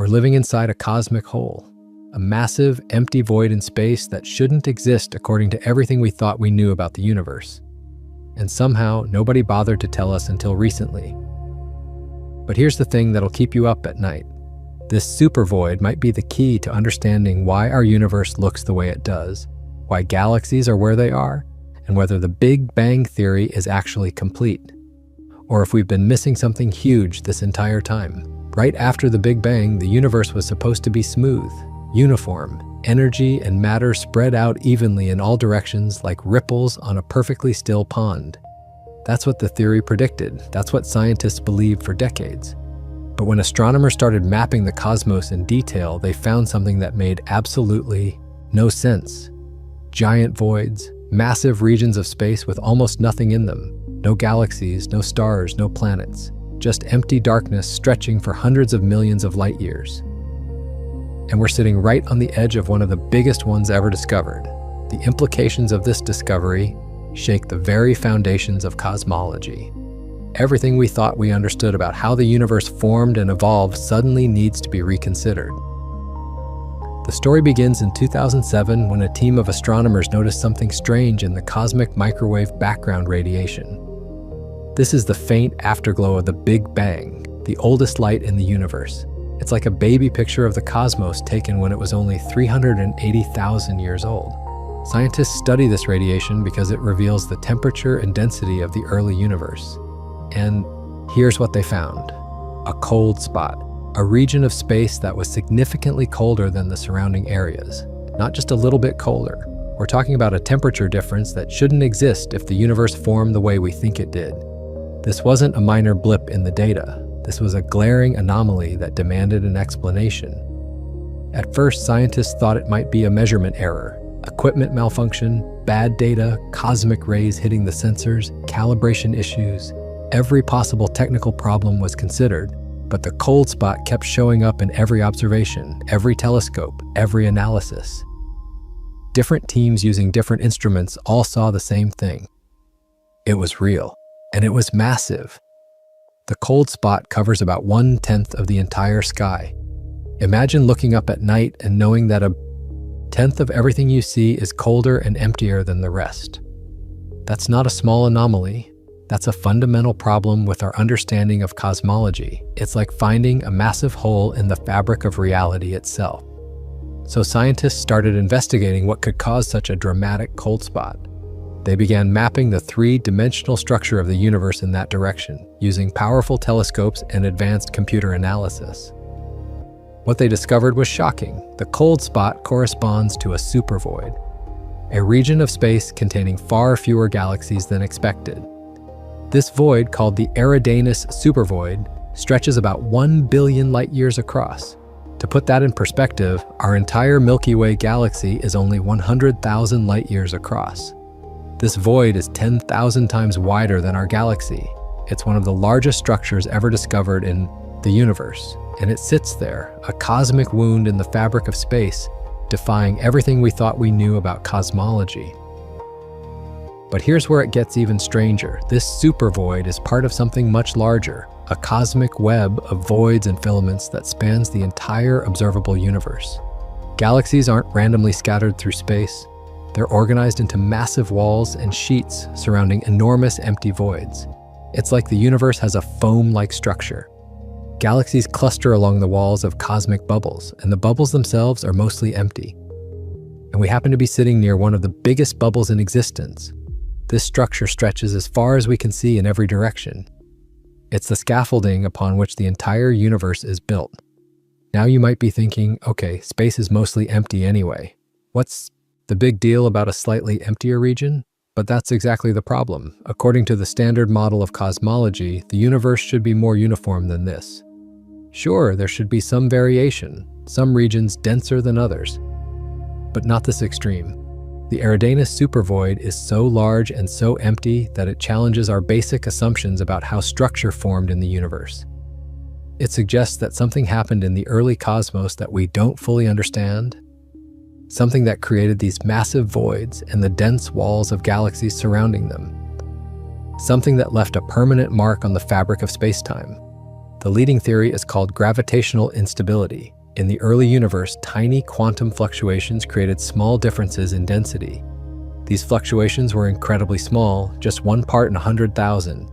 We're living inside a cosmic hole, a massive, empty void in space that shouldn't exist according to everything we thought we knew about the universe. And somehow, nobody bothered to tell us until recently. But here's the thing that'll keep you up at night. This super void might be the key to understanding why our universe looks the way it does, why galaxies are where they are, and whether the Big Bang theory is actually complete, or if we've been missing something huge this entire time. Right after the Big Bang, the universe was supposed to be smooth, uniform, energy and matter spread out evenly in all directions like ripples on a perfectly still pond. That's what the theory predicted. That's what scientists believed for decades. But when astronomers started mapping the cosmos in detail, they found something that made absolutely no sense. Giant voids, massive regions of space with almost nothing in them. No galaxies, no stars, no planets. Just empty darkness stretching for hundreds of millions of light years. And we're sitting right on the edge of one of the biggest ones ever discovered. The implications of this discovery shake the very foundations of cosmology. Everything we thought we understood about how the universe formed and evolved suddenly needs to be reconsidered. The story begins in 2007 when a team of astronomers noticed something strange in the cosmic microwave background radiation. This is the faint afterglow of the Big Bang, the oldest light in the universe. It's like a baby picture of the cosmos taken when it was only 380,000 years old. Scientists study this radiation because it reveals the temperature and density of the early universe. And here's what they found: a cold spot, a region of space that was significantly colder than the surrounding areas. Not just a little bit colder. We're talking about a temperature difference that shouldn't exist if the universe formed the way we think it did. This wasn't a minor blip in the data. This was a glaring anomaly that demanded an explanation. At first, scientists thought it might be a measurement error, equipment malfunction, bad data, cosmic rays hitting the sensors, calibration issues. Every possible technical problem was considered, but the cold spot kept showing up in every observation, every telescope, every analysis. Different teams using different instruments all saw the same thing. It was real, and it was massive. The cold spot covers about 1/10 of the entire sky. Imagine looking up at night and knowing that 1/10 of everything you see is colder and emptier than the rest. That's not a small anomaly. That's a fundamental problem with our understanding of cosmology. It's like finding a massive hole in the fabric of reality itself. So scientists started investigating what could cause such a dramatic cold spot. They began mapping the three-dimensional structure of the universe in that direction, using powerful telescopes and advanced computer analysis. What they discovered was shocking. The cold spot corresponds to a supervoid, a region of space containing far fewer galaxies than expected. This void, called the Eridanus supervoid, stretches about 1 billion light-years across. To put that in perspective, our entire Milky Way galaxy is only 100,000 light-years across. This void is 10,000 times wider than our galaxy. It's one of the largest structures ever discovered in the universe, and it sits there, a cosmic wound in the fabric of space, defying everything we thought we knew about cosmology. But here's where it gets even stranger. This supervoid is part of something much larger, a cosmic web of voids and filaments that spans the entire observable universe. Galaxies aren't randomly scattered through space. They're organized into massive walls and sheets surrounding enormous empty voids. It's like the universe has a foam-like structure. Galaxies cluster along the walls of cosmic bubbles, and the bubbles themselves are mostly empty. And we happen to be sitting near one of the biggest bubbles in existence. This structure stretches as far as we can see in every direction. It's the scaffolding upon which the entire universe is built. Now you might be thinking, okay, space is mostly empty anyway. What's the big deal about a slightly emptier region? But that's exactly the problem. According to the standard model of cosmology, the universe should be more uniform than this. Sure, there should be some variation, some regions denser than others, but not this extreme. The Eridanus supervoid is so large and so empty that it challenges our basic assumptions about how structure formed in the universe. It suggests that something happened in the early cosmos that we don't fully understand, something that created these massive voids and the dense walls of galaxies surrounding them, something that left a permanent mark on the fabric of space-time. The leading theory is called gravitational instability. In the early universe, tiny quantum fluctuations created small differences in density. These fluctuations were incredibly small, just 1 part in 100,000,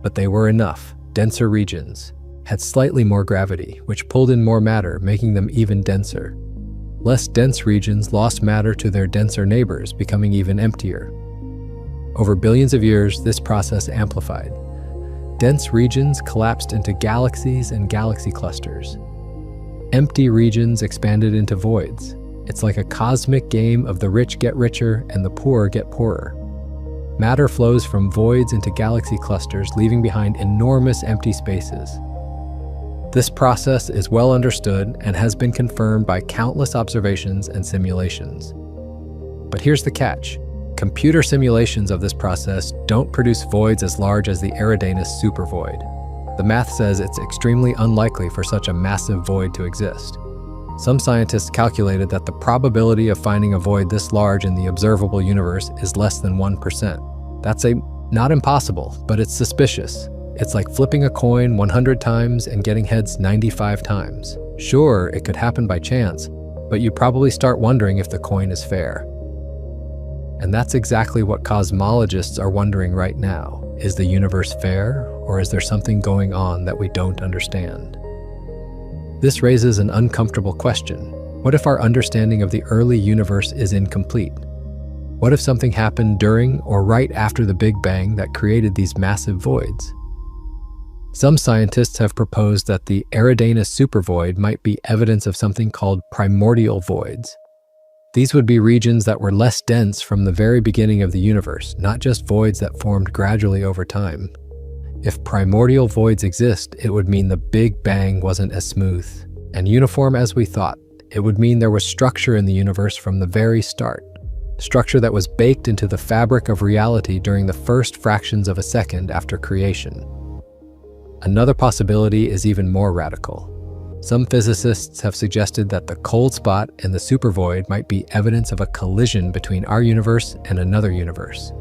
but they were enough. Denser regions had slightly more gravity, which pulled in more matter, making them even denser. Less dense regions lost matter to their denser neighbors, becoming even emptier. Over billions of years, this process amplified. Dense regions collapsed into galaxies and galaxy clusters. Empty regions expanded into voids. It's like a cosmic game of the rich get richer and the poor get poorer. Matter flows from voids into galaxy clusters, leaving behind enormous empty spaces. This process is well understood and has been confirmed by countless observations and simulations. But here's the catch. Computer simulations of this process don't produce voids as large as the Eridanus supervoid. The math says it's extremely unlikely for such a massive void to exist. Some scientists calculated that the probability of finding a void this large in the observable universe is less than 1%. That's not impossible, but it's suspicious. It's like flipping a coin 100 times and getting heads 95 times. Sure, it could happen by chance, but you probably start wondering if the coin is fair. And that's exactly what cosmologists are wondering right now. Is the universe fair, or is there something going on that we don't understand? This raises an uncomfortable question. What if our understanding of the early universe is incomplete? What if something happened during or right after the Big Bang that created these massive voids? Some scientists have proposed that the Eridanus supervoid might be evidence of something called primordial voids. These would be regions that were less dense from the very beginning of the universe, not just voids that formed gradually over time. If primordial voids exist, it would mean the Big Bang wasn't as smooth and uniform as we thought. It would mean there was structure in the universe from the very start, structure that was baked into the fabric of reality during the first fractions of a second after creation. Another possibility is even more radical. Some physicists have suggested that the cold spot in the supervoid might be evidence of a collision between our universe and another universe.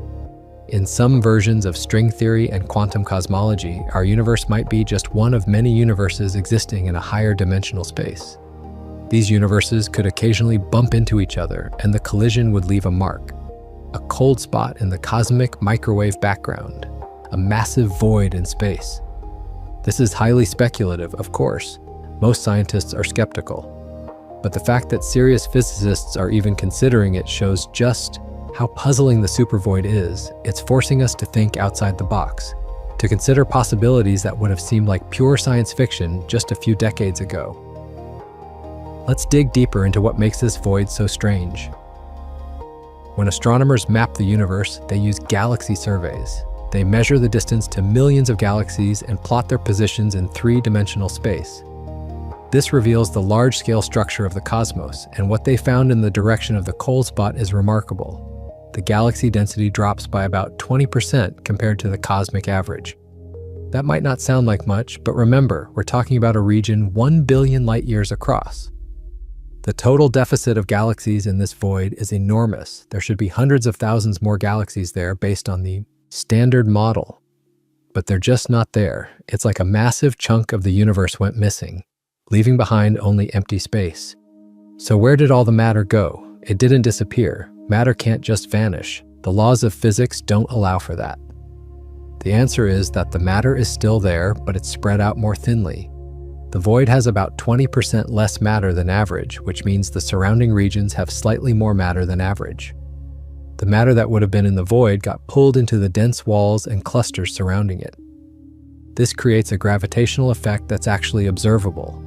In some versions of string theory and quantum cosmology, our universe might be just one of many universes existing in a higher dimensional space. These universes could occasionally bump into each other, and the collision would leave a mark, a cold spot in the cosmic microwave background, a massive void in space. This is highly speculative, of course. Most scientists are skeptical. But the fact that serious physicists are even considering it shows just how puzzling the supervoid is. It's forcing us to think outside the box, to consider possibilities that would have seemed like pure science fiction just a few decades ago. Let's dig deeper into what makes this void so strange. When astronomers map the universe, they use galaxy surveys. They measure the distance to millions of galaxies and plot their positions in three-dimensional space. This reveals the large-scale structure of the cosmos, and what they found in the direction of the cold spot is remarkable. The galaxy density drops by about 20% compared to the cosmic average. That might not sound like much, but remember, we're talking about a region 1 billion light-years across. The total deficit of galaxies in this void is enormous. There should be hundreds of thousands more galaxies there based on the standard model. But they're just not there. It's like a massive chunk of the universe went missing, leaving behind only empty space. So where did all the matter go? It didn't disappear. Matter can't just vanish. The laws of physics don't allow for that. The answer is that the matter is still there, but it's spread out more thinly. The void has about 20% less matter than average, which means the surrounding regions have slightly more matter than average. The matter that would have been in the void got pulled into the dense walls and clusters surrounding it. This creates a gravitational effect that's actually observable.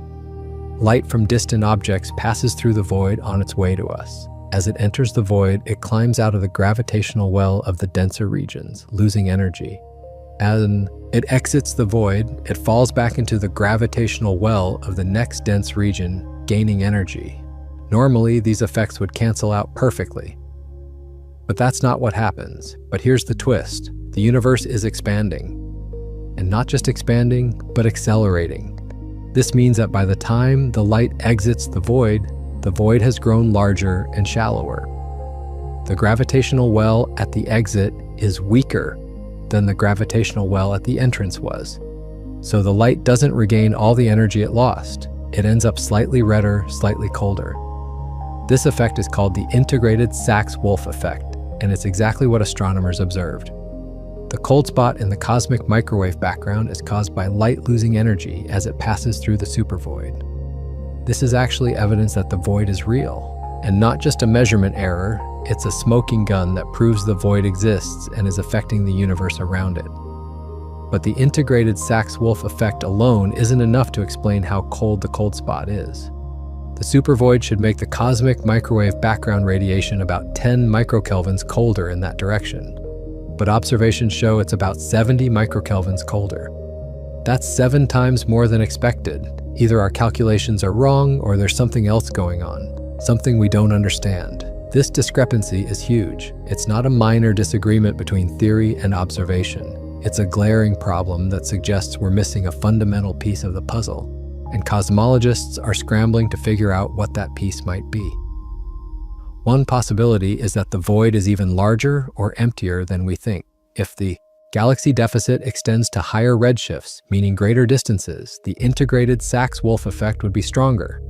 Light from distant objects passes through the void on its way to us. As it enters the void, it climbs out of the gravitational well of the denser regions, losing energy. As it exits the void, it falls back into the gravitational well of the next dense region, gaining energy. Normally, these effects would cancel out perfectly. But that's not what happens. But here's the twist. The universe is expanding. And not just expanding, but accelerating. This means that by the time the light exits the void has grown larger and shallower. The gravitational well at the exit is weaker than the gravitational well at the entrance was. So the light doesn't regain all the energy it lost. It ends up slightly redder, slightly colder. This effect is called the integrated Sachs-Wolf effect, and it's exactly what astronomers observed. The cold spot in the cosmic microwave background is caused by light losing energy as it passes through the supervoid. This is actually evidence that the void is real, and not just a measurement error. It's a smoking gun that proves the void exists and is affecting the universe around it. But the integrated Sachs-Wolf effect alone isn't enough to explain how cold the cold spot is. The supervoid should make the cosmic microwave background radiation about 10 microkelvins colder in that direction. But observations show it's about 70 microkelvins colder. That's 7 times more than expected. Either our calculations are wrong or there's something else going on, something we don't understand. This discrepancy is huge. It's not a minor disagreement between theory and observation. It's a glaring problem that suggests we're missing a fundamental piece of the puzzle, and cosmologists are scrambling to figure out what that piece might be. One possibility is that the void is even larger or emptier than we think. If the galaxy deficit extends to higher redshifts, meaning greater distances, the integrated Sachs-Wolf effect would be stronger.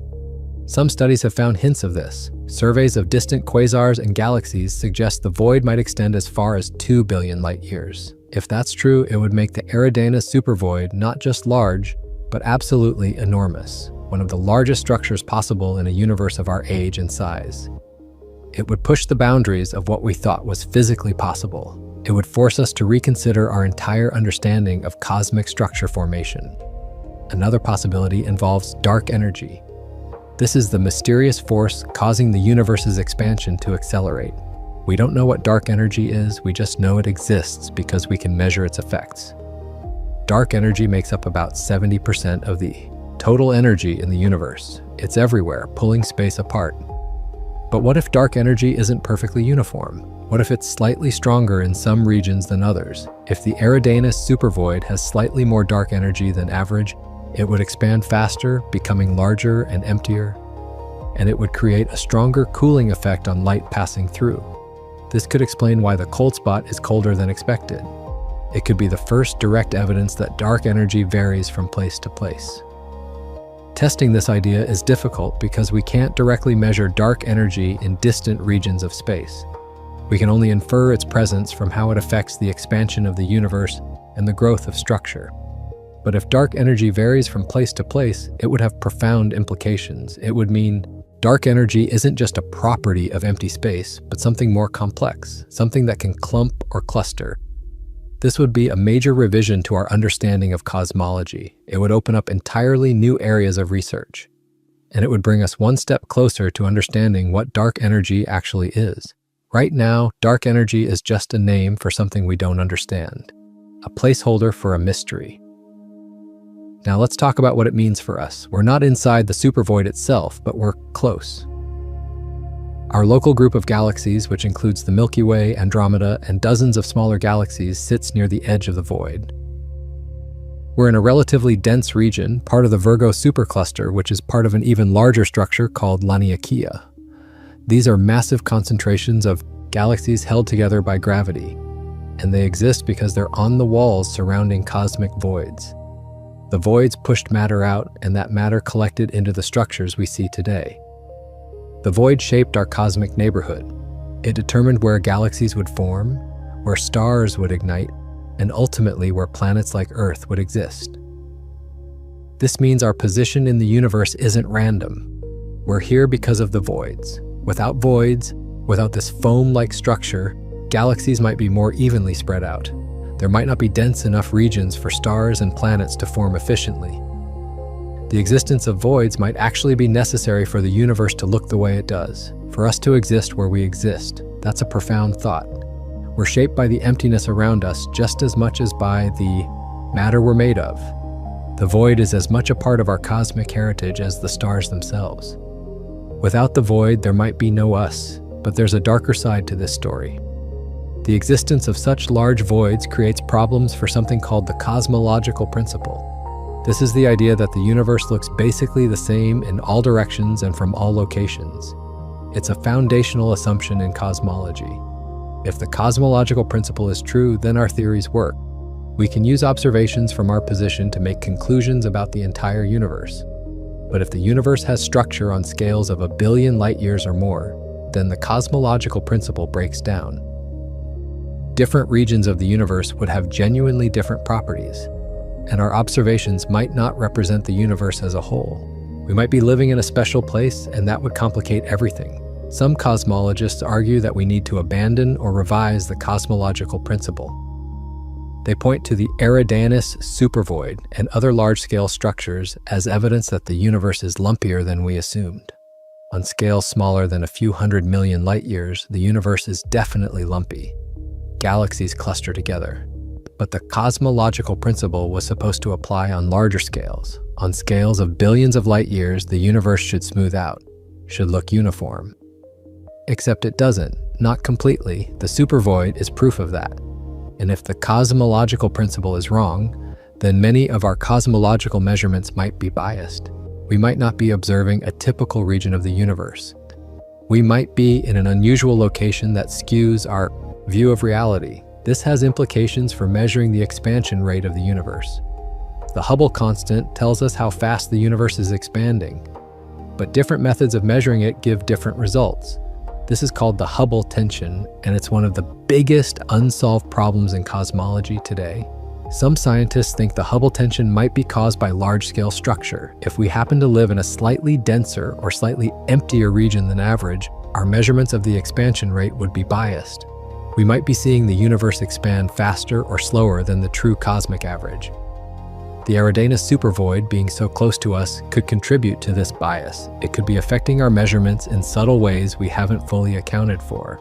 Some studies have found hints of this. Surveys of distant quasars and galaxies suggest the void might extend as far as 2 billion light-years. If that's true, it would make the Eridanus supervoid not just large, but absolutely enormous, one of the largest structures possible in a universe of our age and size. It would push the boundaries of what we thought was physically possible. It would force us to reconsider our entire understanding of cosmic structure formation. Another possibility involves dark energy. This is the mysterious force causing the universe's expansion to accelerate. We don't know what dark energy is, we just know it exists because we can measure its effects. Dark energy makes up about 70% of the total energy in the universe. It's everywhere, pulling space apart. But what if dark energy isn't perfectly uniform? What if it's slightly stronger in some regions than others? If the Eridanus supervoid has slightly more dark energy than average, it would expand faster, becoming larger and emptier, and it would create a stronger cooling effect on light passing through. This could explain why the cold spot is colder than expected. It could be the first direct evidence that dark energy varies from place to place. Testing this idea is difficult because we can't directly measure dark energy in distant regions of space. We can only infer its presence from how it affects the expansion of the universe and the growth of structure. But if dark energy varies from place to place, it would have profound implications. It would mean dark energy isn't just a property of empty space, but something more complex, something that can clump or cluster. This would be a major revision to our understanding of cosmology. It would open up entirely new areas of research, and it would bring us one step closer to understanding what dark energy actually is. Right now, dark energy is just a name for something we don't understand, a placeholder for a mystery. Now let's talk about what it means for us. We're not inside the supervoid itself, but we're close. Our local group of galaxies, which includes the Milky Way, Andromeda, and dozens of smaller galaxies, sits near the edge of the void. We're in a relatively dense region, part of the Virgo supercluster, which is part of an even larger structure called Laniakea. These are massive concentrations of galaxies held together by gravity, and they exist because they're on the walls surrounding cosmic voids. The voids pushed matter out, and that matter collected into the structures we see today. The void shaped our cosmic neighborhood. It determined where galaxies would form, where stars would ignite, and ultimately where planets like Earth would exist. This means our position in the universe isn't random. We're here because of the voids. Without voids, without this foam-like structure, galaxies might be more evenly spread out. There might not be dense enough regions for stars and planets to form efficiently. The existence of voids might actually be necessary for the universe to look the way it does, for us to exist where we exist. That's a profound thought. We're shaped by the emptiness around us just as much as by the matter we're made of. The void is as much a part of our cosmic heritage as the stars themselves. Without the void, there might be no us, but there's a darker side to this story. The existence of such large voids creates problems for something called the cosmological principle. This is the idea that the universe looks basically the same in all directions and from all locations. It's a foundational assumption in cosmology. If the cosmological principle is true, then our theories work. We can use observations from our position to make conclusions about the entire universe. But if the universe has structure on scales of 1 billion light-years or more, then the cosmological principle breaks down. Different regions of the universe would have genuinely different properties, and our observations might not represent the universe as a whole. We might be living in a special place, and that would complicate everything. Some cosmologists argue that we need to abandon or revise the cosmological principle. They point to the Eridanus supervoid and other large-scale structures as evidence that the universe is lumpier than we assumed. On scales smaller than a few 100 million light-years, the universe is definitely lumpy. Galaxies cluster together. But the cosmological principle was supposed to apply on larger scales. On scales of billions of light-years, the universe should smooth out, should look uniform. Except it doesn't, not completely. The supervoid is proof of that. And if the cosmological principle is wrong, then many of our cosmological measurements might be biased. We might not be observing a typical region of the universe. We might be in an unusual location that skews our view of reality. This has implications for measuring the expansion rate of the universe. The Hubble constant tells us how fast the universe is expanding, but different methods of measuring it give different results. This is called the Hubble tension, and it's one of the biggest unsolved problems in cosmology today. Some scientists think the Hubble tension might be caused by large-scale structure. If we happen to live in a slightly denser or slightly emptier region than average, our measurements of the expansion rate would be biased. We might be seeing the universe expand faster or slower than the true cosmic average. The Eridanus supervoid being so close to us could contribute to this bias. It could be affecting our measurements in subtle ways we haven't fully accounted for.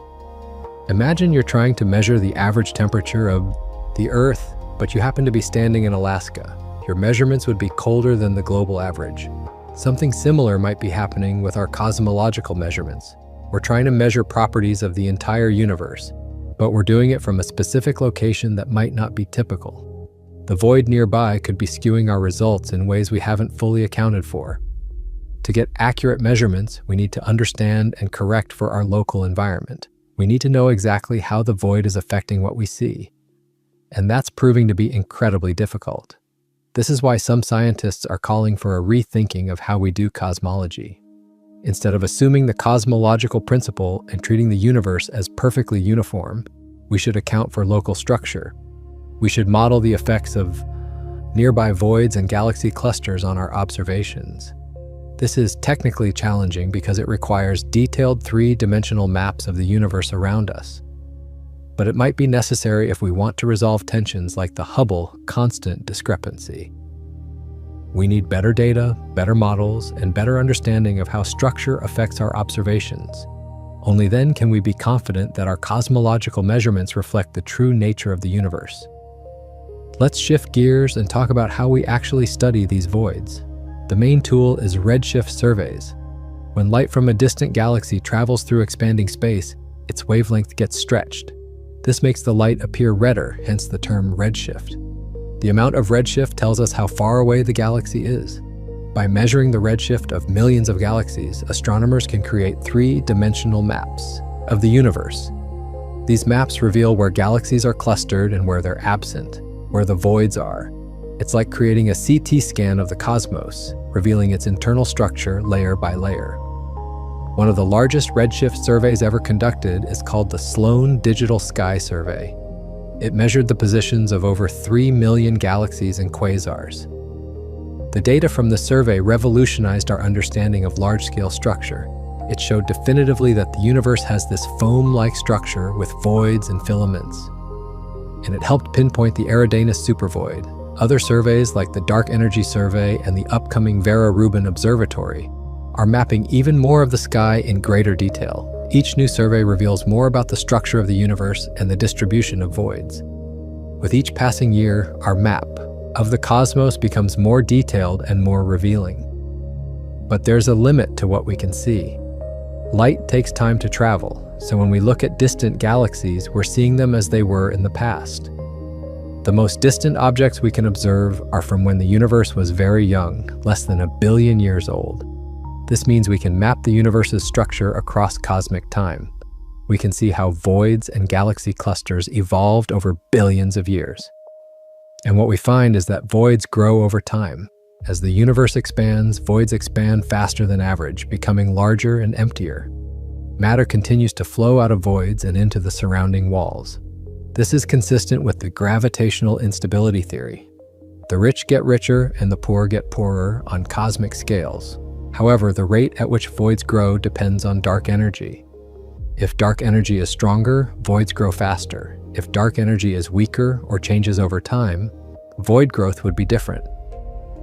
Imagine you're trying to measure the average temperature of the Earth, but you happen to be standing in Alaska. Your measurements would be colder than the global average. Something similar might be happening with our cosmological measurements. We're trying to measure properties of the entire universe, but we're doing it from a specific location that might not be typical. The void nearby could be skewing our results in ways we haven't fully accounted for. To get accurate measurements, we need to understand and correct for our local environment. We need to know exactly how the void is affecting what we see. And that's proving to be incredibly difficult. This is why some scientists are calling for a rethinking of how we do cosmology. Instead of assuming the cosmological principle and treating the universe as perfectly uniform, we should account for local structure. We should model the effects of nearby voids and galaxy clusters on our observations. This is technically challenging because it requires detailed three-dimensional maps of the universe around us. But it might be necessary if we want to resolve tensions like the Hubble constant discrepancy. We need better data, better models, and better understanding of how structure affects our observations. Only then can we be confident that our cosmological measurements reflect the true nature of the universe. Let's shift gears and talk about how we actually study these voids. The main tool is redshift surveys. When light from a distant galaxy travels through expanding space, its wavelength gets stretched. This makes the light appear redder, hence the term redshift. The amount of redshift tells us how far away the galaxy is. By measuring the redshift of millions of galaxies, astronomers can create three-dimensional maps of the universe. These maps reveal where galaxies are clustered and where they're absent, where the voids are. It's like creating a CT scan of the cosmos, revealing its internal structure layer by layer. One of the largest redshift surveys ever conducted is called the Sloan Digital Sky Survey. It measured the positions of over 3 million galaxies and quasars. The data from the survey revolutionized our understanding of large-scale structure. It showed definitively that the universe has this foam-like structure with voids and filaments. And it helped pinpoint the Eridanus supervoid. Other surveys like the Dark Energy Survey and the upcoming Vera Rubin Observatory are mapping even more of the sky in greater detail. Each new survey reveals more about the structure of the universe and the distribution of voids. With each passing year, our map of the cosmos becomes more detailed and more revealing. But there's a limit to what we can see. Light takes time to travel, so when we look at distant galaxies, we're seeing them as they were in the past. The most distant objects we can observe are from when the universe was very young, less than 1 billion years old. This means we can map the universe's structure across cosmic time. We can see how voids and galaxy clusters evolved over billions of years. And what we find is that voids grow over time. As the universe expands, voids expand faster than average, becoming larger and emptier. Matter continues to flow out of voids and into the surrounding walls. This is consistent with the gravitational instability theory. The rich get richer and the poor get poorer on cosmic scales. However, the rate at which voids grow depends on dark energy. If dark energy is stronger, voids grow faster. If dark energy is weaker or changes over time, void growth would be different.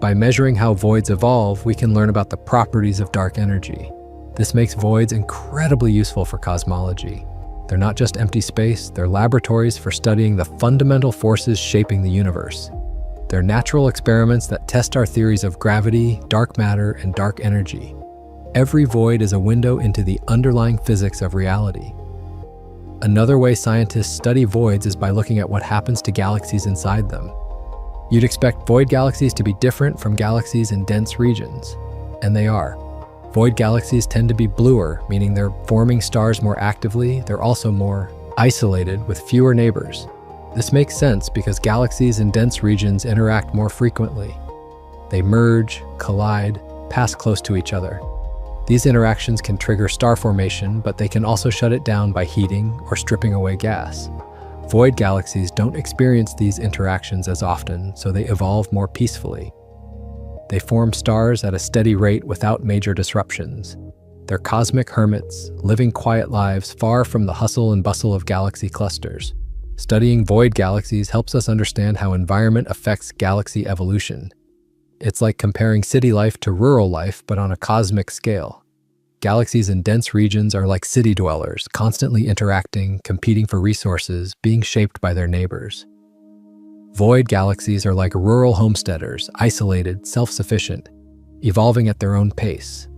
By measuring how voids evolve, we can learn about the properties of dark energy. This makes voids incredibly useful for cosmology. They're not just empty space, they're laboratories for studying the fundamental forces shaping the universe. They're natural experiments that test our theories of gravity, dark matter, and dark energy. Every void is a window into the underlying physics of reality. Another way scientists study voids is by looking at what happens to galaxies inside them. You'd expect void galaxies to be different from galaxies in dense regions, and they are. Void galaxies tend to be bluer, meaning they're forming stars more actively. They're also more isolated with fewer neighbors. This makes sense because galaxies in dense regions interact more frequently. They merge, collide, pass close to each other. These interactions can trigger star formation, but they can also shut it down by heating or stripping away gas. Void galaxies don't experience these interactions as often, so they evolve more peacefully. They form stars at a steady rate without major disruptions. They're cosmic hermits, living quiet lives far from the hustle and bustle of galaxy clusters. Studying void galaxies helps us understand how environment affects galaxy evolution. It's like comparing city life to rural life, but on a cosmic scale. Galaxies in dense regions are like city dwellers, constantly interacting, competing for resources, being shaped by their neighbors. Void galaxies are like rural homesteaders, isolated, self-sufficient, evolving at their own pace.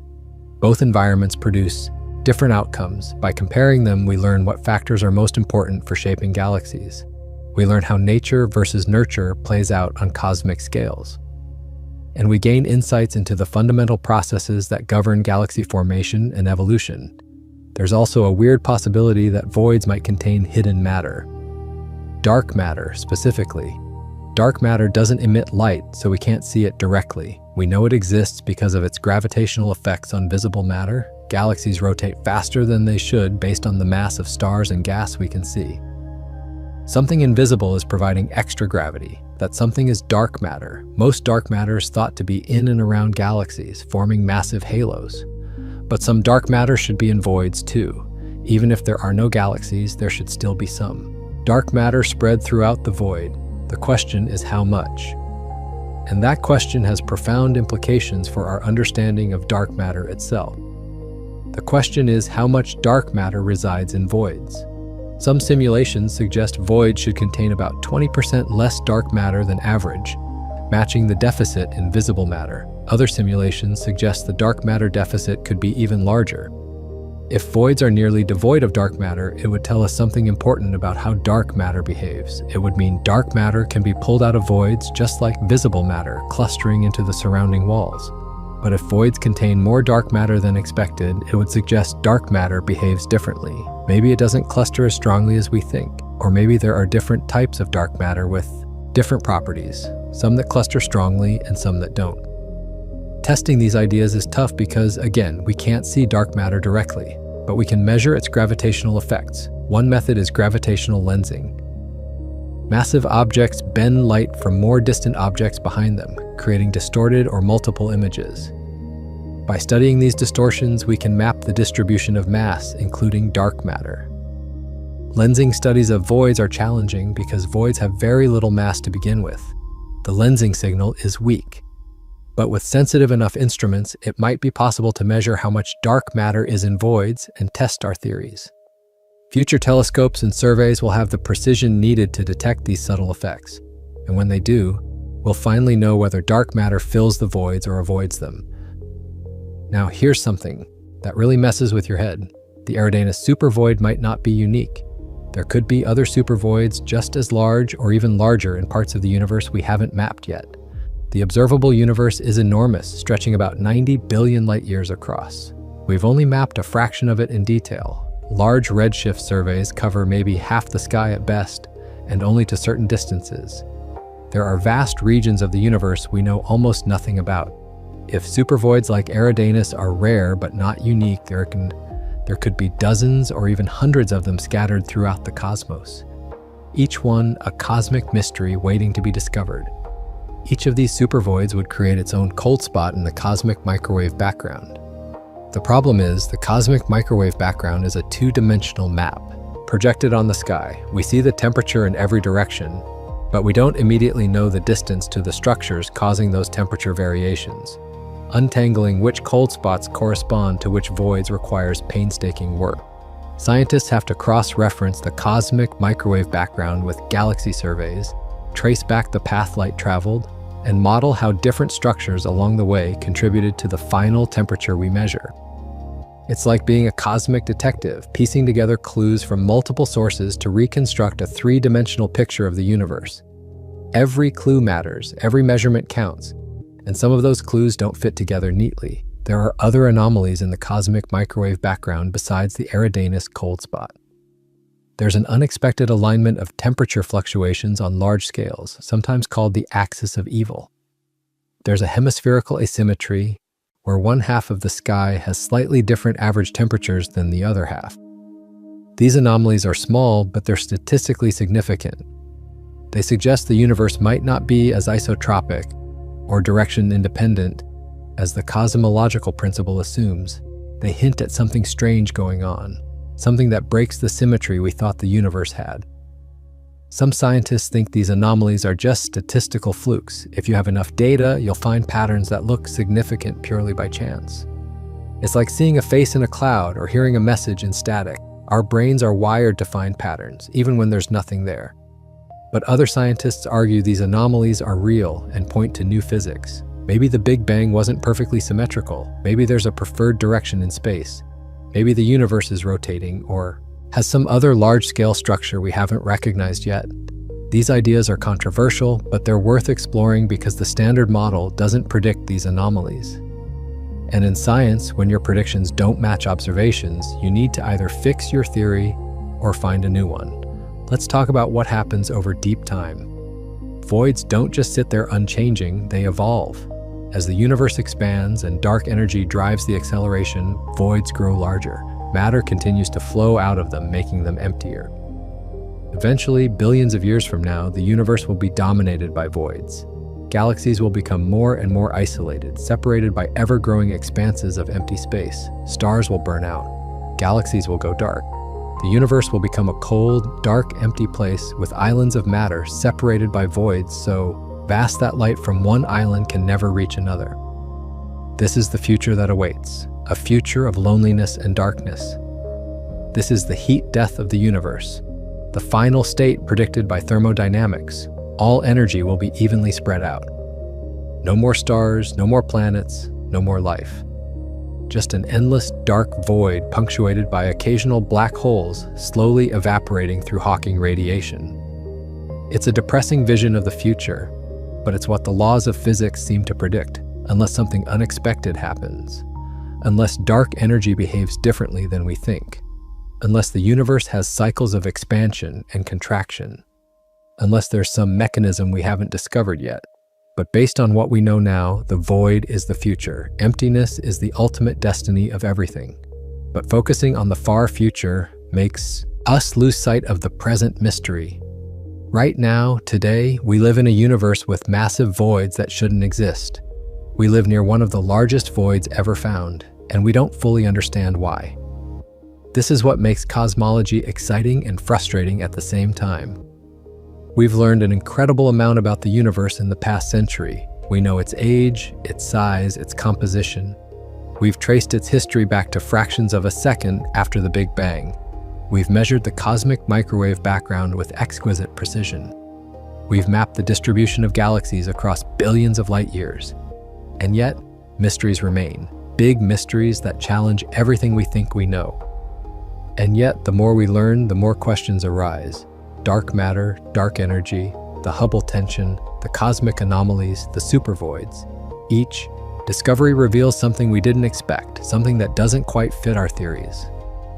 Both environments produce different outcomes. By comparing them, we learn what factors are most important for shaping galaxies. We learn how nature versus nurture plays out on cosmic scales. And we gain insights into the fundamental processes that govern galaxy formation and evolution. There's also a weird possibility that voids might contain hidden matter. Dark matter, specifically. Dark matter doesn't emit light, so we can't see it directly. We know it exists because of its gravitational effects on visible matter. Galaxies rotate faster than they should based on the mass of stars and gas we can see. Something invisible is providing extra gravity. That something is dark matter. Most dark matter is thought to be in and around galaxies, forming massive halos. But some dark matter should be in voids too. Even if there are no galaxies, there should still be some. Dark matter spread throughout the void. The question is how much? And that question has profound implications for our understanding of dark matter itself. The question is how much dark matter resides in voids. Some simulations suggest voids should contain about 20% less dark matter than average, matching the deficit in visible matter. Other simulations suggest the dark matter deficit could be even larger. If voids are nearly devoid of dark matter, it would tell us something important about how dark matter behaves. It would mean dark matter can be pulled out of voids just like visible matter, clustering into the surrounding walls. But if voids contain more dark matter than expected, it would suggest dark matter behaves differently. Maybe it doesn't cluster as strongly as we think, or maybe there are different types of dark matter with different properties, some that cluster strongly and some that don't. Testing these ideas is tough because, again, we can't see dark matter directly, but we can measure its gravitational effects. One method is gravitational lensing. Massive objects bend light from more distant objects behind them, creating distorted or multiple images. By studying these distortions, we can map the distribution of mass, including dark matter. Lensing studies of voids are challenging because voids have very little mass to begin with. The lensing signal is weak. But with sensitive enough instruments, it might be possible to measure how much dark matter is in voids and test our theories. Future telescopes and surveys will have the precision needed to detect these subtle effects. And when they do, we'll finally know whether dark matter fills the voids or avoids them. Now here's something that really messes with your head. The Eridanus supervoid might not be unique. There could be other supervoids just as large or even larger in parts of the universe we haven't mapped yet. The observable universe is enormous, stretching about 90 billion light-years across. We've only mapped a fraction of it in detail. Large redshift surveys cover maybe half the sky at best, and only to certain distances. there are vast regions of the universe we know almost nothing about. If supervoids like Eridanus are rare but not unique, there could be dozens or even hundreds of them scattered throughout the cosmos. Each one a cosmic mystery waiting to be discovered. Each of these supervoids would create its own cold spot in the cosmic microwave background. The problem is, the cosmic microwave background is a two-dimensional map. Projected on the sky, we see the temperature in every direction, but we don't immediately know the distance to the structures causing those temperature variations. Untangling which cold spots correspond to which voids requires painstaking work. Scientists have to cross-reference the cosmic microwave background with galaxy surveys, trace back the path light traveled, and model how different structures along the way contributed to the final temperature we measure. It's like being a cosmic detective, piecing together clues from multiple sources to reconstruct a three-dimensional picture of the universe. Every clue matters, every measurement counts, and some of those clues don't fit together neatly. There are other anomalies in the cosmic microwave background besides the Eridanus cold spot. There's an unexpected alignment of temperature fluctuations on large scales, sometimes called the axis of evil. There's a hemispherical asymmetry, where one half of the sky has slightly different average temperatures than the other half. These anomalies are small, but they're statistically significant. They suggest the universe might not be as isotropic or direction independent as the cosmological principle assumes. They hint at something strange going on, something that breaks the symmetry we thought the universe had. Some scientists think these anomalies are just statistical flukes. If you have enough data, you'll find patterns that look significant purely by chance. It's like seeing a face in a cloud or hearing a message in static. Our brains are wired to find patterns, even when there's nothing there. But other scientists argue these anomalies are real and point to new physics. Maybe the Big Bang wasn't perfectly symmetrical. Maybe there's a preferred direction in space. Maybe the universe is rotating or has some other large-scale structure we haven't recognized yet. These ideas are controversial, but they're worth exploring because the standard model doesn't predict these anomalies. And in science, when your predictions don't match observations, you need to either fix your theory or find a new one. Let's talk about what happens over deep time. Voids don't just sit there unchanging, they evolve. As the universe expands and dark energy drives the acceleration, voids grow larger. Matter continues to flow out of them, making them emptier. Eventually, billions of years from now, the universe will be dominated by voids. Galaxies will become more and more isolated, separated by ever-growing expanses of empty space. Stars will burn out. Galaxies will go dark. The universe will become a cold, dark, empty place with islands of matter separated by voids so vast that light from one island can never reach another. This is the future that awaits. A future of loneliness and darkness. This is the heat death of the universe, the final state predicted by thermodynamics. All energy will be evenly spread out. No more stars, no more planets, no more life. Just an endless dark void punctuated by occasional black holes slowly evaporating through Hawking radiation. It's a depressing vision of the future, but it's what the laws of physics seem to predict, unless something unexpected happens. Unless dark energy behaves differently than we think, unless the universe has cycles of expansion and contraction, unless there's some mechanism we haven't discovered yet. But based on what we know now, the void is the future. Emptiness is the ultimate destiny of everything. But focusing on the far future makes us lose sight of the present mystery. Right now, today, we live in a universe with massive voids that shouldn't exist. We live near one of the largest voids ever found, and we don't fully understand why. This is what makes cosmology exciting and frustrating at the same time. We've learned an incredible amount about the universe in the past century. We know its age, its size, its composition. We've traced its history back to fractions of a second after the Big Bang. We've measured the cosmic microwave background with exquisite precision. We've mapped the distribution of galaxies across billions of light years. And yet, mysteries remain. Big mysteries that challenge everything we think we know. And yet, the more we learn, the more questions arise. Dark matter, dark energy, the Hubble tension, the cosmic anomalies, the supervoids. Each discovery reveals something we didn't expect, something that doesn't quite fit our theories.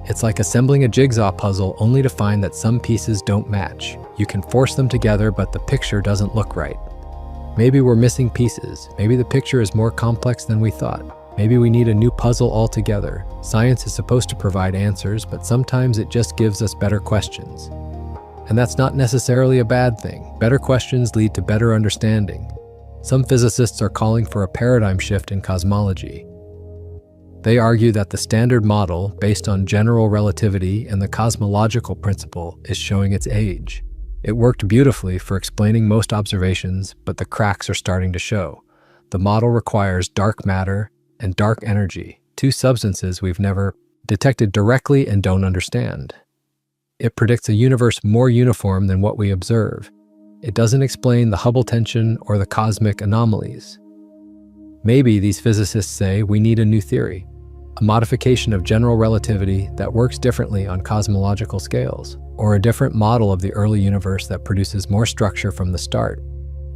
It's like assembling a jigsaw puzzle only to find that some pieces don't match. You can force them together, but the picture doesn't look right. Maybe we're missing pieces. Maybe the picture is more complex than we thought. Maybe we need a new puzzle altogether. Science is supposed to provide answers, but sometimes it just gives us better questions. And that's not necessarily a bad thing. Better questions lead to better understanding. Some physicists are calling for a paradigm shift in cosmology. They argue that the standard model, based on general relativity and the cosmological principle, is showing its age. It worked beautifully for explaining most observations, but the cracks are starting to show. The model requires dark matter and dark energy, two substances we've never detected directly and don't understand. It predicts a universe more uniform than what we observe. It doesn't explain the Hubble tension or the cosmic anomalies. Maybe, these physicists say, we need a new theory, a modification of general relativity that works differently on cosmological scales, or a different model of the early universe that produces more structure from the start,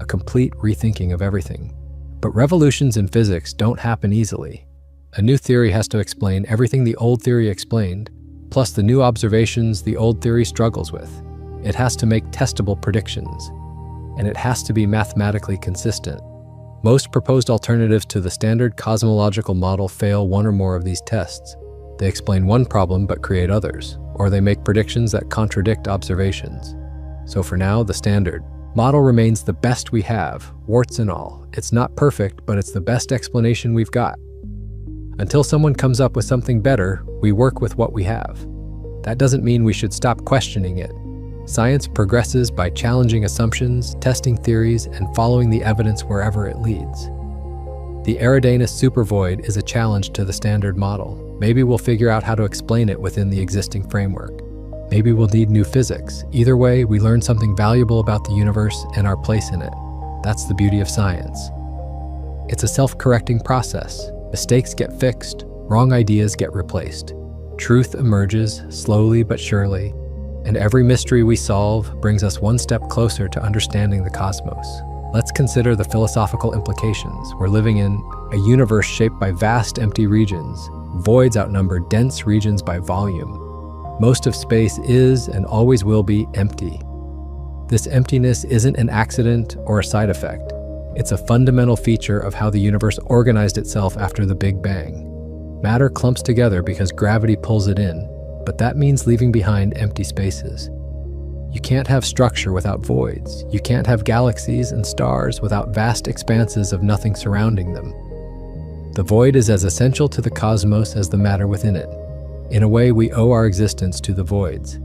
a complete rethinking of everything. But revolutions in physics don't happen easily. A new theory has to explain everything the old theory explained, plus the new observations the old theory struggles with. It has to make testable predictions, and it has to be mathematically consistent. Most proposed alternatives to the standard cosmological model fail one or more of these tests. They explain one problem but create others, or they make predictions that contradict observations. So for now, the standard model remains the best we have, warts and all. It's not perfect, but it's the best explanation we've got. Until someone comes up with something better, we work with what we have. That doesn't mean we should stop questioning it. Science progresses by challenging assumptions, testing theories, and following the evidence wherever it leads. The Eridanus supervoid is a challenge to the standard model. Maybe we'll figure out how to explain it within the existing framework. Maybe we'll need new physics. Either way, we learn something valuable about the universe and our place in it. That's the beauty of science. It's a self-correcting process. Mistakes get fixed, wrong ideas get replaced. Truth emerges slowly but surely, and every mystery we solve brings us one step closer to understanding the cosmos. Let's consider the philosophical implications. We're living in a universe shaped by vast empty regions. Voids outnumber dense regions by volume. Most of space is and always will be empty. This emptiness isn't an accident or a side effect. It's a fundamental feature of how the universe organized itself after the Big Bang. Matter clumps together because gravity pulls it in, but that means leaving behind empty spaces. You can't have structure without voids. You can't have galaxies and stars without vast expanses of nothing surrounding them. The void is as essential to the cosmos as the matter within it. In a way, we owe our existence to the voids.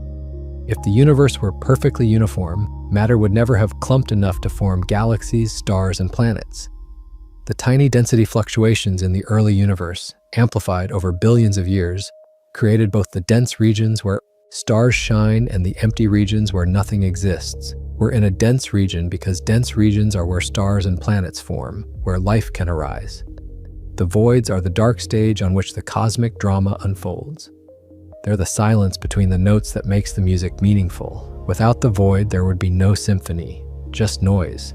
If the universe were perfectly uniform, matter would never have clumped enough to form galaxies, stars, and planets. The tiny density fluctuations in the early universe, amplified over billions of years, created both the dense regions where stars shine and the empty regions where nothing exists. We're in a dense region because dense regions are where stars and planets form, where life can arise. The voids are the dark stage on which the cosmic drama unfolds. They're the silence between the notes that makes the music meaningful. Without the void, there would be no symphony, just noise.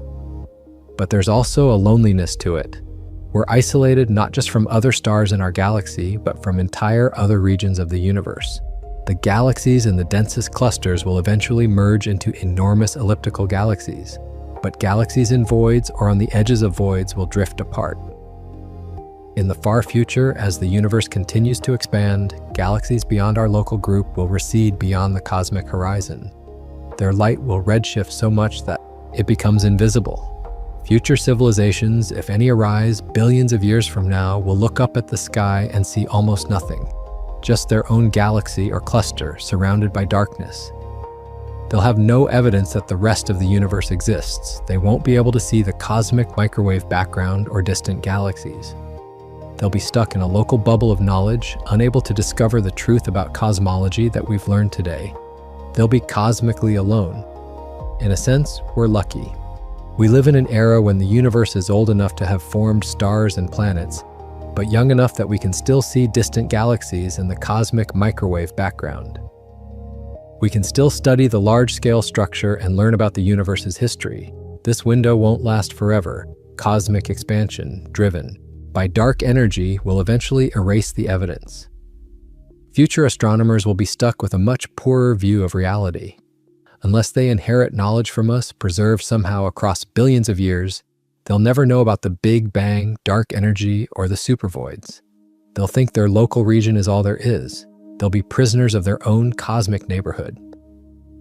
But there's also a loneliness to it. We're isolated not just from other stars in our galaxy, but from entire other regions of the universe. The galaxies in the densest clusters will eventually merge into enormous elliptical galaxies, but galaxies in voids or on the edges of voids will drift apart. In the far future, as the universe continues to expand, galaxies beyond our local group will recede beyond the cosmic horizon. Their light will redshift so much that it becomes invisible. Future civilizations, if any arise billions of years from now, will look up at the sky and see almost nothing, just their own galaxy or cluster surrounded by darkness. They'll have no evidence that the rest of the universe exists. They won't be able to see the cosmic microwave background or distant galaxies. They'll be stuck in a local bubble of knowledge, unable to discover the truth about cosmology that we've learned today. They'll be cosmically alone. In a sense, we're lucky. We live in an era when the universe is old enough to have formed stars and planets, but young enough that we can still see distant galaxies in the cosmic microwave background. We can still study the large-scale structure and learn about the universe's history. This window won't last forever. Cosmic expansion, driven by dark energy, will eventually erase the evidence. Future astronomers will be stuck with a much poorer view of reality. Unless they inherit knowledge from us, preserved somehow across billions of years, they'll never know about the Big Bang, dark energy, or the supervoids. They'll think their local region is all there is. They'll be prisoners of their own cosmic neighborhood.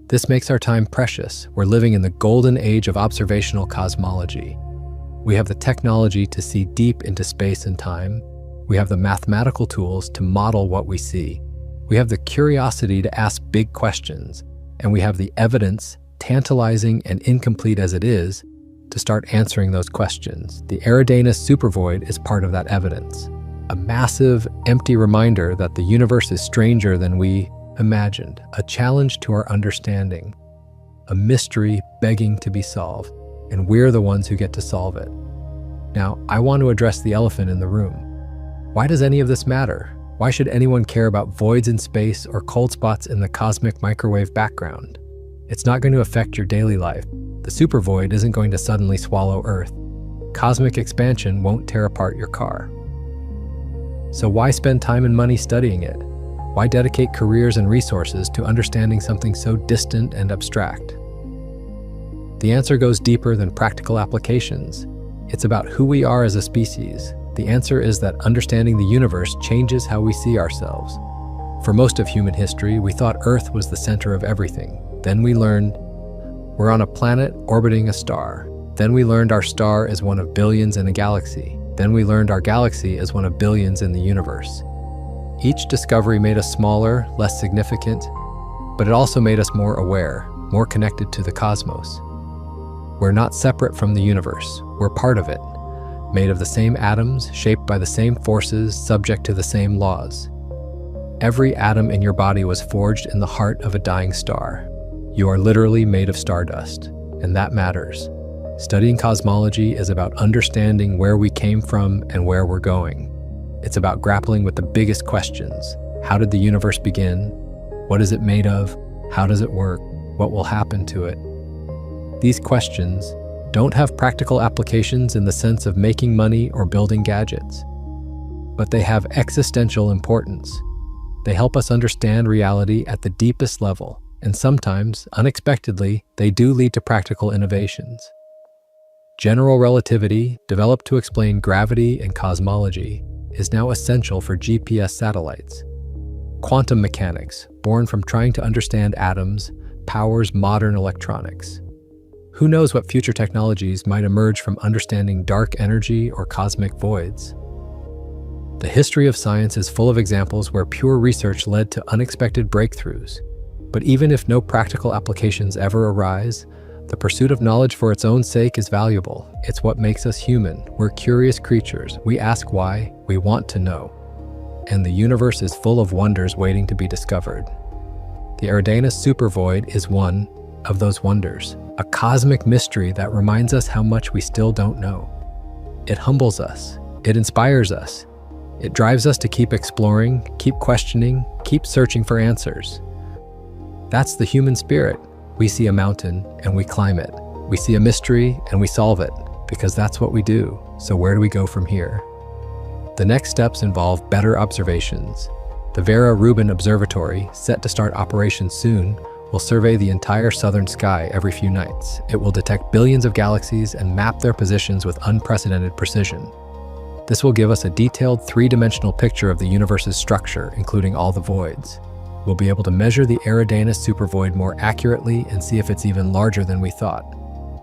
This makes our time precious. We're living in the golden age of observational cosmology. We have the technology to see deep into space and time. We have the mathematical tools to model what we see. We have the curiosity to ask big questions. And we have the evidence, tantalizing and incomplete as it is, to start answering those questions. The Eridanus supervoid is part of that evidence. A massive, empty reminder that the universe is stranger than we imagined, a challenge to our understanding, a mystery begging to be solved, and we're the ones who get to solve it. Now, I want to address the elephant in the room. Why does any of this matter? Why should anyone care about voids in space or cold spots in the cosmic microwave background? It's not going to affect your daily life. The supervoid isn't going to suddenly swallow Earth. Cosmic expansion won't tear apart your car. So why spend time and money studying it? Why dedicate careers and resources to understanding something so distant and abstract? The answer goes deeper than practical applications. It's about who we are as a species. The answer is that understanding the universe changes how we see ourselves. For most of human history, we thought Earth was the center of everything. Then we learned we're on a planet orbiting a star. Then we learned our star is one of billions in a galaxy. Then we learned our galaxy is one of billions in the universe. Each discovery made us smaller, less significant, but it also made us more aware, more connected to the cosmos. We're not separate from the universe. We're part of it, made of the same atoms, shaped by the same forces, subject to the same laws. Every atom in your body was forged in the heart of a dying star. You are literally made of stardust, and that matters. Studying cosmology is about understanding where we came from and where we're going. It's about grappling with the biggest questions. How did the universe begin? What is it made of? How does it work? What will happen to it? These questions don't have practical applications in the sense of making money or building gadgets, but they have existential importance. They help us understand reality at the deepest level, and sometimes, unexpectedly, they do lead to practical innovations. General relativity, developed to explain gravity and cosmology, is now essential for GPS satellites. Quantum mechanics, born from trying to understand atoms, powers modern electronics. Who knows what future technologies might emerge from understanding dark energy or cosmic voids? The history of science is full of examples where pure research led to unexpected breakthroughs. But even if no practical applications ever arise, the pursuit of knowledge for its own sake is valuable. It's what makes us human. We're curious creatures. We ask why. We want to know. And the universe is full of wonders waiting to be discovered. The Eridanus supervoid is one of those wonders, a cosmic mystery that reminds us how much we still don't know. It humbles us. It inspires us. It drives us to keep exploring, keep questioning, keep searching for answers. That's the human spirit. We see a mountain and we climb it. We see a mystery and we solve it, because that's what we do. So where do we go from here? The next steps involve better observations. The Vera Rubin Observatory, set to start operations soon, will survey the entire southern sky every few nights. It will detect billions of galaxies and map their positions with unprecedented precision. This will give us a detailed three-dimensional picture of the universe's structure, including all the voids. We'll be able to measure the Eridanus supervoid more accurately and see if it's even larger than we thought.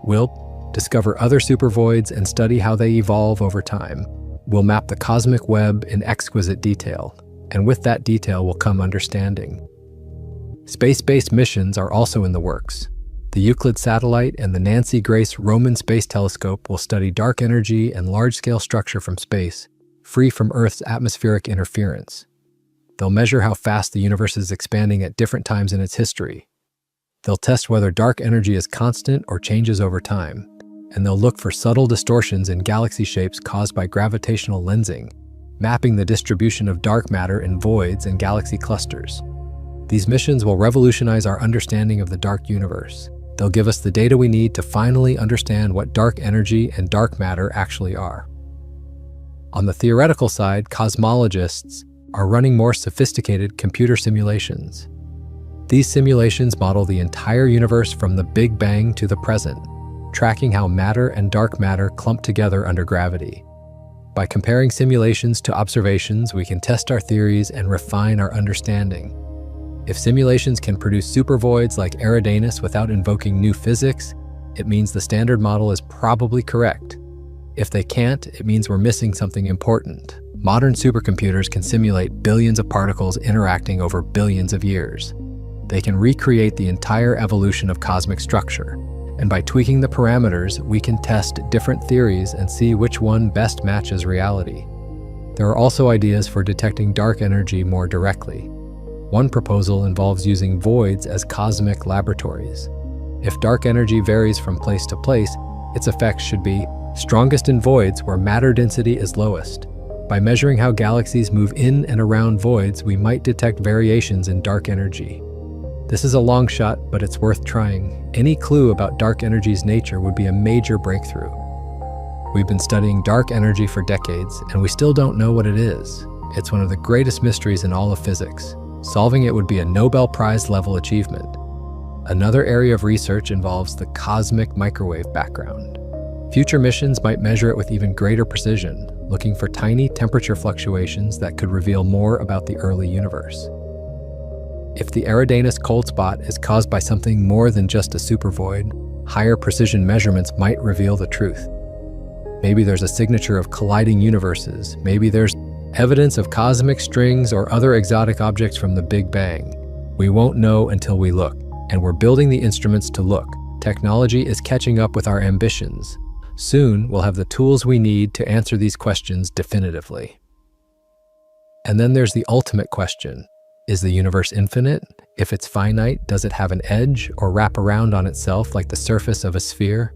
We'll discover other supervoids and study how they evolve over time. We'll map the cosmic web in exquisite detail, and with that detail will come understanding. Space-based missions are also in the works. The Euclid satellite and the Nancy Grace Roman Space Telescope will study dark energy and large-scale structure from space, free from Earth's atmospheric interference. They'll measure how fast the universe is expanding at different times in its history. They'll test whether dark energy is constant or changes over time, and they'll look for subtle distortions in galaxy shapes caused by gravitational lensing, mapping the distribution of dark matter in voids and galaxy clusters. These missions will revolutionize our understanding of the dark universe. They'll give us the data we need to finally understand what dark energy and dark matter actually are. On the theoretical side, cosmologists are running more sophisticated computer simulations. These simulations model the entire universe from the Big Bang to the present, tracking how matter and dark matter clump together under gravity. By comparing simulations to observations, we can test our theories and refine our understanding. If simulations can produce supervoids like Eridanus without invoking new physics, it means the standard model is probably correct. If they can't, it means we're missing something important. Modern supercomputers can simulate billions of particles interacting over billions of years. They can recreate the entire evolution of cosmic structure, and by tweaking the parameters, we can test different theories and see which one best matches reality. There are also ideas for detecting dark energy more directly. One proposal involves using voids as cosmic laboratories. If dark energy varies from place to place, its effects should be strongest in voids where matter density is lowest. By measuring how galaxies move in and around voids, we might detect variations in dark energy. This is a long shot, but it's worth trying. Any clue about dark energy's nature would be a major breakthrough. We've been studying dark energy for decades, and we still don't know what it is. It's one of the greatest mysteries in all of physics. Solving it would be a Nobel Prize level achievement. Another area of research involves the cosmic microwave background. Future missions might measure it with even greater precision, looking for tiny temperature fluctuations that could reveal more about the early universe. If the Eridanus cold spot is caused by something more than just a supervoid, higher precision measurements might reveal the truth. Maybe there's a signature of colliding universes. Maybe there's evidence of cosmic strings or other exotic objects from the Big Bang. We won't know until we look, and we're building the instruments to look. Technology is catching up with our ambitions. Soon, we'll have the tools we need to answer these questions definitively. And then there's the ultimate question. Is the universe infinite? If it's finite, does it have an edge or wrap around on itself like the surface of a sphere?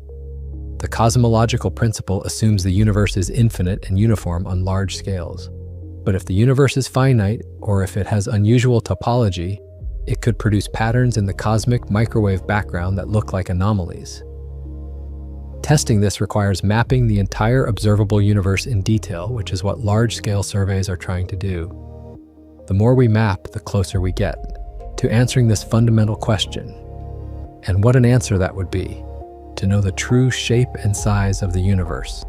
The cosmological principle assumes the universe is infinite and uniform on large scales. But if the universe is finite, or if it has unusual topology, it could produce patterns in the cosmic microwave background that look like anomalies. Testing this requires mapping the entire observable universe in detail, which is what large-scale surveys are trying to do. The more we map, the closer we get to answering this fundamental question. And what an answer that would be, to know the true shape and size of the universe.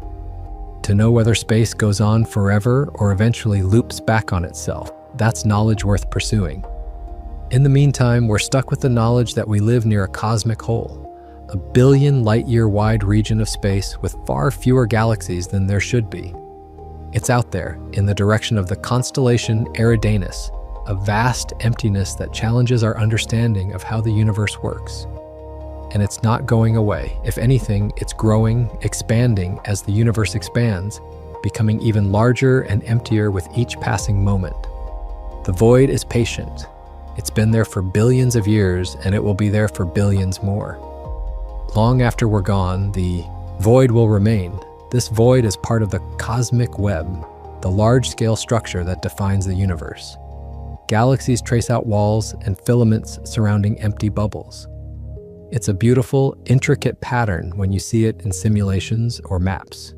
To know whether space goes on forever or eventually loops back on itself. That's knowledge worth pursuing. In the meantime, we're stuck with the knowledge that we live near a cosmic hole, a billion light-year wide region of space with far fewer galaxies than there should be. It's out there, in the direction of the constellation Eridanus, a vast emptiness that challenges our understanding of how the universe works. And it's not going away. If anything, it's growing, expanding as the universe expands, becoming even larger and emptier with each passing moment. The void is patient. It's been there for billions of years, and it will be there for billions more. Long after we're gone, the void will remain. This void is part of the cosmic web, the large-scale structure that defines the universe. Galaxies trace out walls and filaments surrounding empty bubbles. It's a beautiful, intricate pattern when you see it in simulations or maps.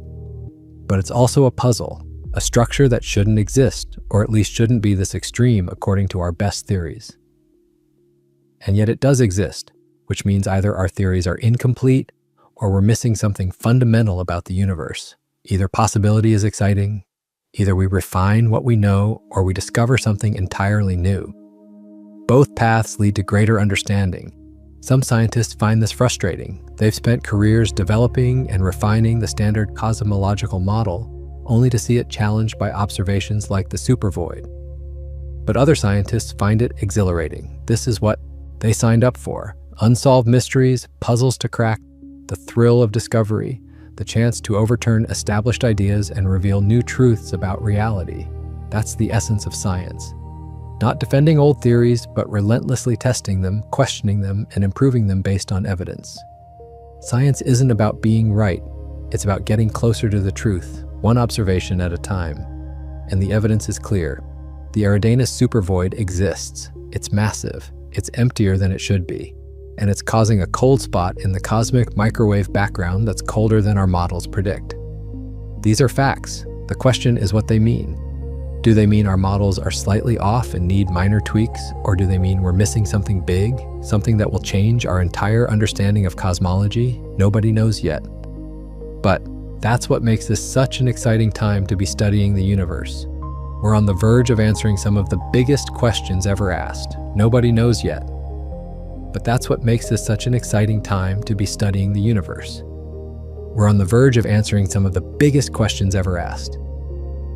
But it's also a puzzle, a structure that shouldn't exist, or at least shouldn't be this extreme according to our best theories. And yet it does exist, which means either our theories are incomplete or we're missing something fundamental about the universe. Either possibility is exciting, either we refine what we know, or we discover something entirely new. Both paths lead to greater understanding. Some scientists find this frustrating. They've spent careers developing and refining the standard cosmological model, only to see it challenged by observations like the supervoid. But other scientists find it exhilarating. This is what they signed up for. Unsolved mysteries, puzzles to crack, the thrill of discovery, the chance to overturn established ideas and reveal new truths about reality. That's the essence of science. Not defending old theories, but relentlessly testing them, questioning them, and improving them based on evidence. Science isn't about being right. It's about getting closer to the truth, one observation at a time. And the evidence is clear. The Eridanus supervoid exists. It's massive. It's emptier than it should be. And it's causing a cold spot in the cosmic microwave background that's colder than our models predict. These are facts. The question is what they mean. Do they mean our models are slightly off and need minor tweaks, or do they mean we're missing something big, something that will change our entire understanding of cosmology? Nobody knows yet. But that's what makes this such an exciting time to be studying the universe. We're on the verge of answering some of the biggest questions ever asked. Nobody knows yet. But that's what makes this such an exciting time to be studying the universe. We're on the verge of answering some of the biggest questions ever asked.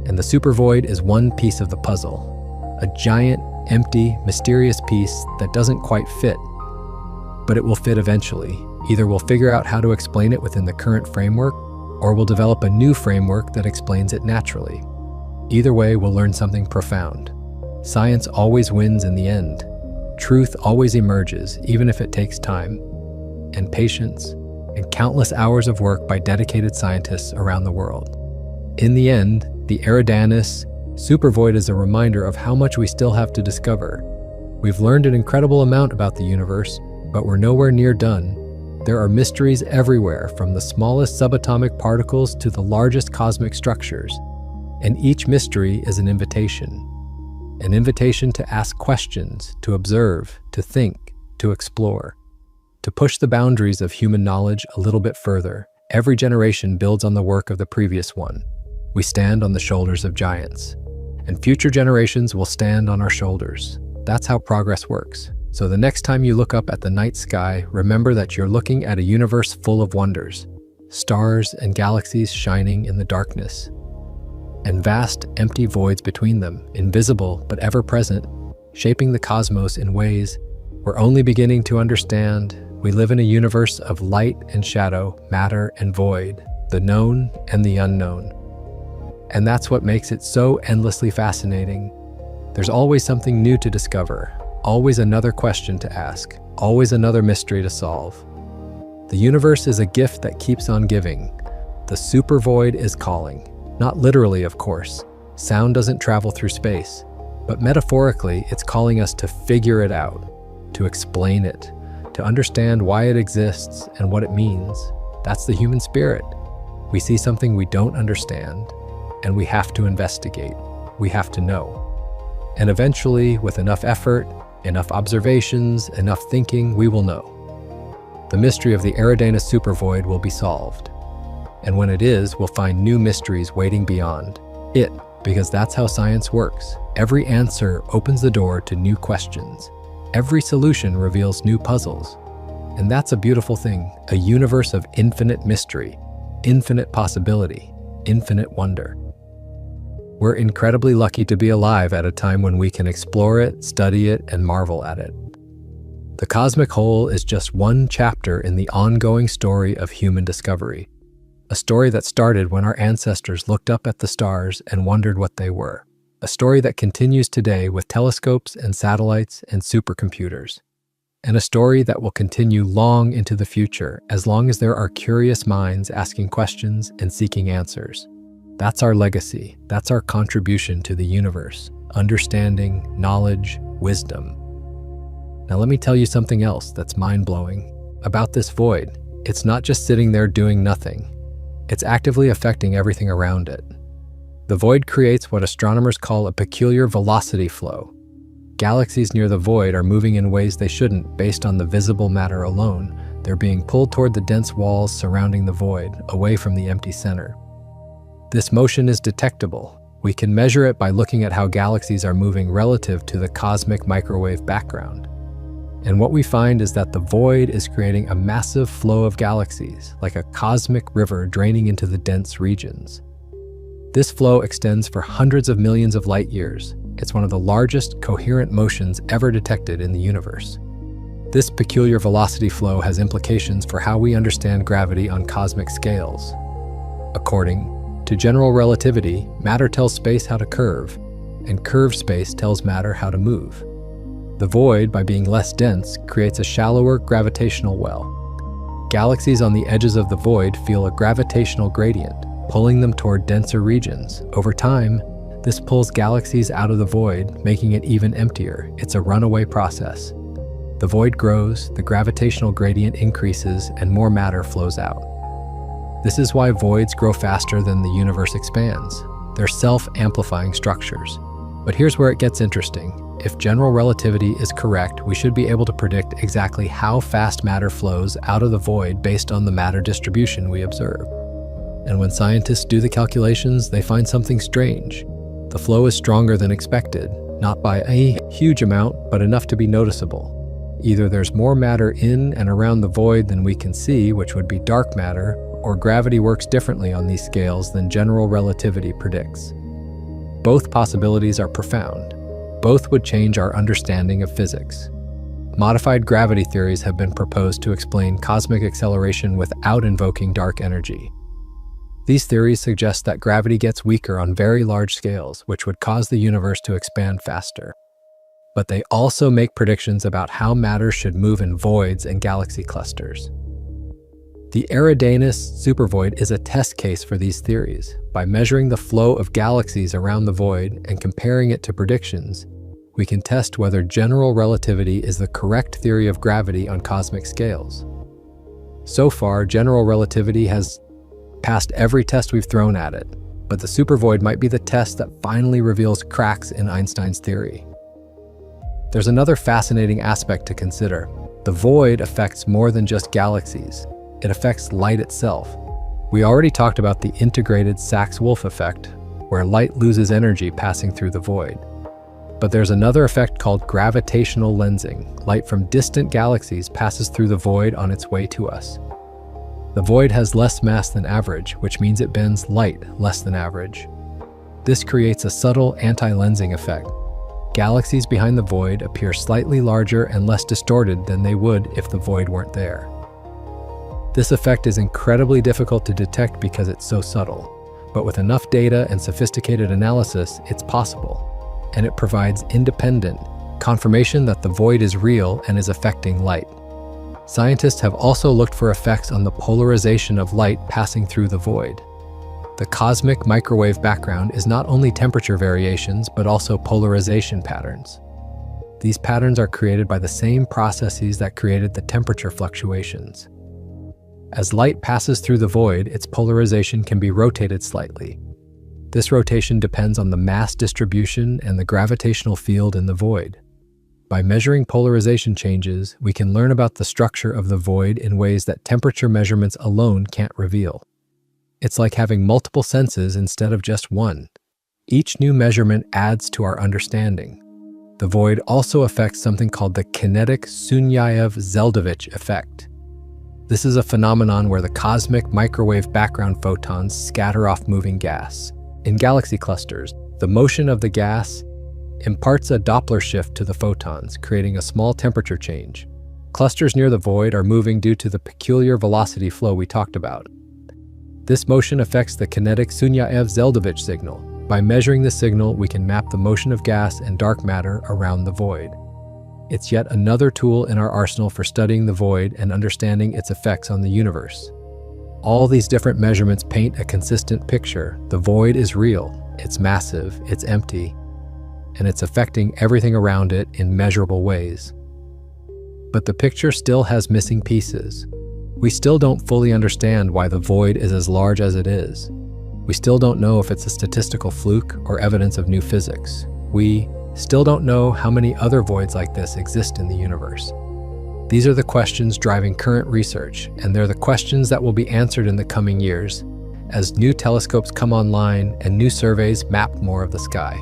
And the super void is one piece of the puzzle. A giant, empty, mysterious piece that doesn't quite fit. But it will fit eventually. Either we'll figure out how to explain it within the current framework, or we'll develop a new framework that explains it naturally. Either way, we'll learn something profound. Science always wins in the end. Truth always emerges, even if it takes time, and patience, and countless hours of work by dedicated scientists around the world. In the end, the Eridanus super void is a reminder of how much we still have to discover. We've learned an incredible amount about the universe, but we're nowhere near done. There are mysteries everywhere, from the smallest subatomic particles to the largest cosmic structures. And each mystery is an invitation. An invitation to ask questions, to observe, to think, to explore, to push the boundaries of human knowledge a little bit further. Every generation builds on the work of the previous one. We stand on the shoulders of giants, and future generations will stand on our shoulders. That's how progress works. So the next time you look up at the night sky, remember that you're looking at a universe full of wonders, stars and galaxies shining in the darkness, and vast, empty voids between them, invisible but ever-present, shaping the cosmos in ways we're only beginning to understand. We live in a universe of light and shadow, matter and void, the known and the unknown. And that's what makes it so endlessly fascinating. There's always something new to discover, always another question to ask, always another mystery to solve. The universe is a gift that keeps on giving. The super void is calling. Not literally, of course. Sound doesn't travel through space. But metaphorically, it's calling us to figure it out, to explain it, to understand why it exists and what it means. That's the human spirit. We see something we don't understand, and we have to investigate. We have to know. And eventually, with enough effort, enough observations, enough thinking, we will know. The mystery of the Eridanus supervoid will be solved. And when it is, we'll find new mysteries waiting beyond it, because that's how science works. Every answer opens the door to new questions. Every solution reveals new puzzles. And that's a beautiful thing, a universe of infinite mystery, infinite possibility, infinite wonder. We're incredibly lucky to be alive at a time when we can explore it, study it, and marvel at it. The cosmic whole is just one chapter in the ongoing story of human discovery, a story that started when our ancestors looked up at the stars and wondered what they were, a story that continues today with telescopes and satellites and supercomputers, and a story that will continue long into the future as long as there are curious minds asking questions and seeking answers. That's our legacy. That's our contribution to the universe. Understanding, knowledge, wisdom. Now let me tell you something else that's mind-blowing. About this void, it's not just sitting there doing nothing. It's actively affecting everything around it. The void creates what astronomers call a peculiar velocity flow. Galaxies near the void are moving in ways they shouldn't based on the visible matter alone. They're being pulled toward the dense walls surrounding the void, away from the empty center. This motion is detectable. We can measure it by looking at how galaxies are moving relative to the cosmic microwave background. And what we find is that the void is creating a massive flow of galaxies, like a cosmic river draining into the dense regions. This flow extends for hundreds of millions of light years. It's one of the largest coherent motions ever detected in the universe. This peculiar velocity flow has implications for how we understand gravity on cosmic scales. According to general relativity, matter tells space how to curve, and curved space tells matter how to move. The void, by being less dense, creates a shallower gravitational well. Galaxies on the edges of the void feel a gravitational gradient, pulling them toward denser regions. Over time, this pulls galaxies out of the void, making it even emptier. It's a runaway process. The void grows, the gravitational gradient increases, and more matter flows out. This is why voids grow faster than the universe expands. They're self-amplifying structures. But here's where it gets interesting. If general relativity is correct, we should be able to predict exactly how fast matter flows out of the void based on the matter distribution we observe. And when scientists do the calculations, they find something strange. The flow is stronger than expected, not by a huge amount, but enough to be noticeable. Either there's more matter in and around the void than we can see, which would be dark matter, or gravity works differently on these scales than general relativity predicts. Both possibilities are profound. Both would change our understanding of physics. Modified gravity theories have been proposed to explain cosmic acceleration without invoking dark energy. These theories suggest that gravity gets weaker on very large scales, which would cause the universe to expand faster. But they also make predictions about how matter should move in voids and galaxy clusters. The Eridanus supervoid is a test case for these theories. By measuring the flow of galaxies around the void and comparing it to predictions, we can test whether general relativity is the correct theory of gravity on cosmic scales. So far, general relativity has passed every test we've thrown at it, but the supervoid might be the test that finally reveals cracks in Einstein's theory. There's another fascinating aspect to consider. The void affects more than just galaxies. It affects light itself. We already talked about the integrated Sachs-Wolf effect, where light loses energy passing through the void. But there's another effect called gravitational lensing. Light from distant galaxies passes through the void on its way to us. The void has less mass than average, which means it bends light less than average. This creates a subtle anti-lensing effect. Galaxies behind the void appear slightly larger and less distorted than they would if the void weren't there. This effect is incredibly difficult to detect because it's so subtle, but with enough data and sophisticated analysis, it's possible, and it provides independent confirmation that the void is real and is affecting light. Scientists have also looked for effects on the polarization of light passing through the void. The cosmic microwave background is not only temperature variations, but also polarization patterns. These patterns are created by the same processes that created the temperature fluctuations. As light passes through the void, its polarization can be rotated slightly. This rotation depends on the mass distribution and the gravitational field in the void. By measuring polarization changes, we can learn about the structure of the void in ways that temperature measurements alone can't reveal. It's like having multiple senses instead of just one. Each new measurement adds to our understanding. The void also affects something called the kinetic Sunyaev-Zeldovich effect. This is a phenomenon where the cosmic microwave background photons scatter off moving gas. In galaxy clusters, the motion of the gas imparts a Doppler shift to the photons, creating a small temperature change. Clusters near the void are moving due to the peculiar velocity flow we talked about. This motion affects the kinetic Sunyaev-Zeldovich signal. By measuring the signal, we can map the motion of gas and dark matter around the void. It's yet another tool in our arsenal for studying the void and understanding its effects on the universe. All these different measurements paint a consistent picture. The void is real, it's massive, it's empty, and it's affecting everything around it in measurable ways. But the picture still has missing pieces. We still don't fully understand why the void is as large as it is. We still don't know if it's a statistical fluke or evidence of new physics. We still don't know how many other voids like this exist in the universe. These are the questions driving current research, and they're the questions that will be answered in the coming years as new telescopes come online and new surveys map more of the sky.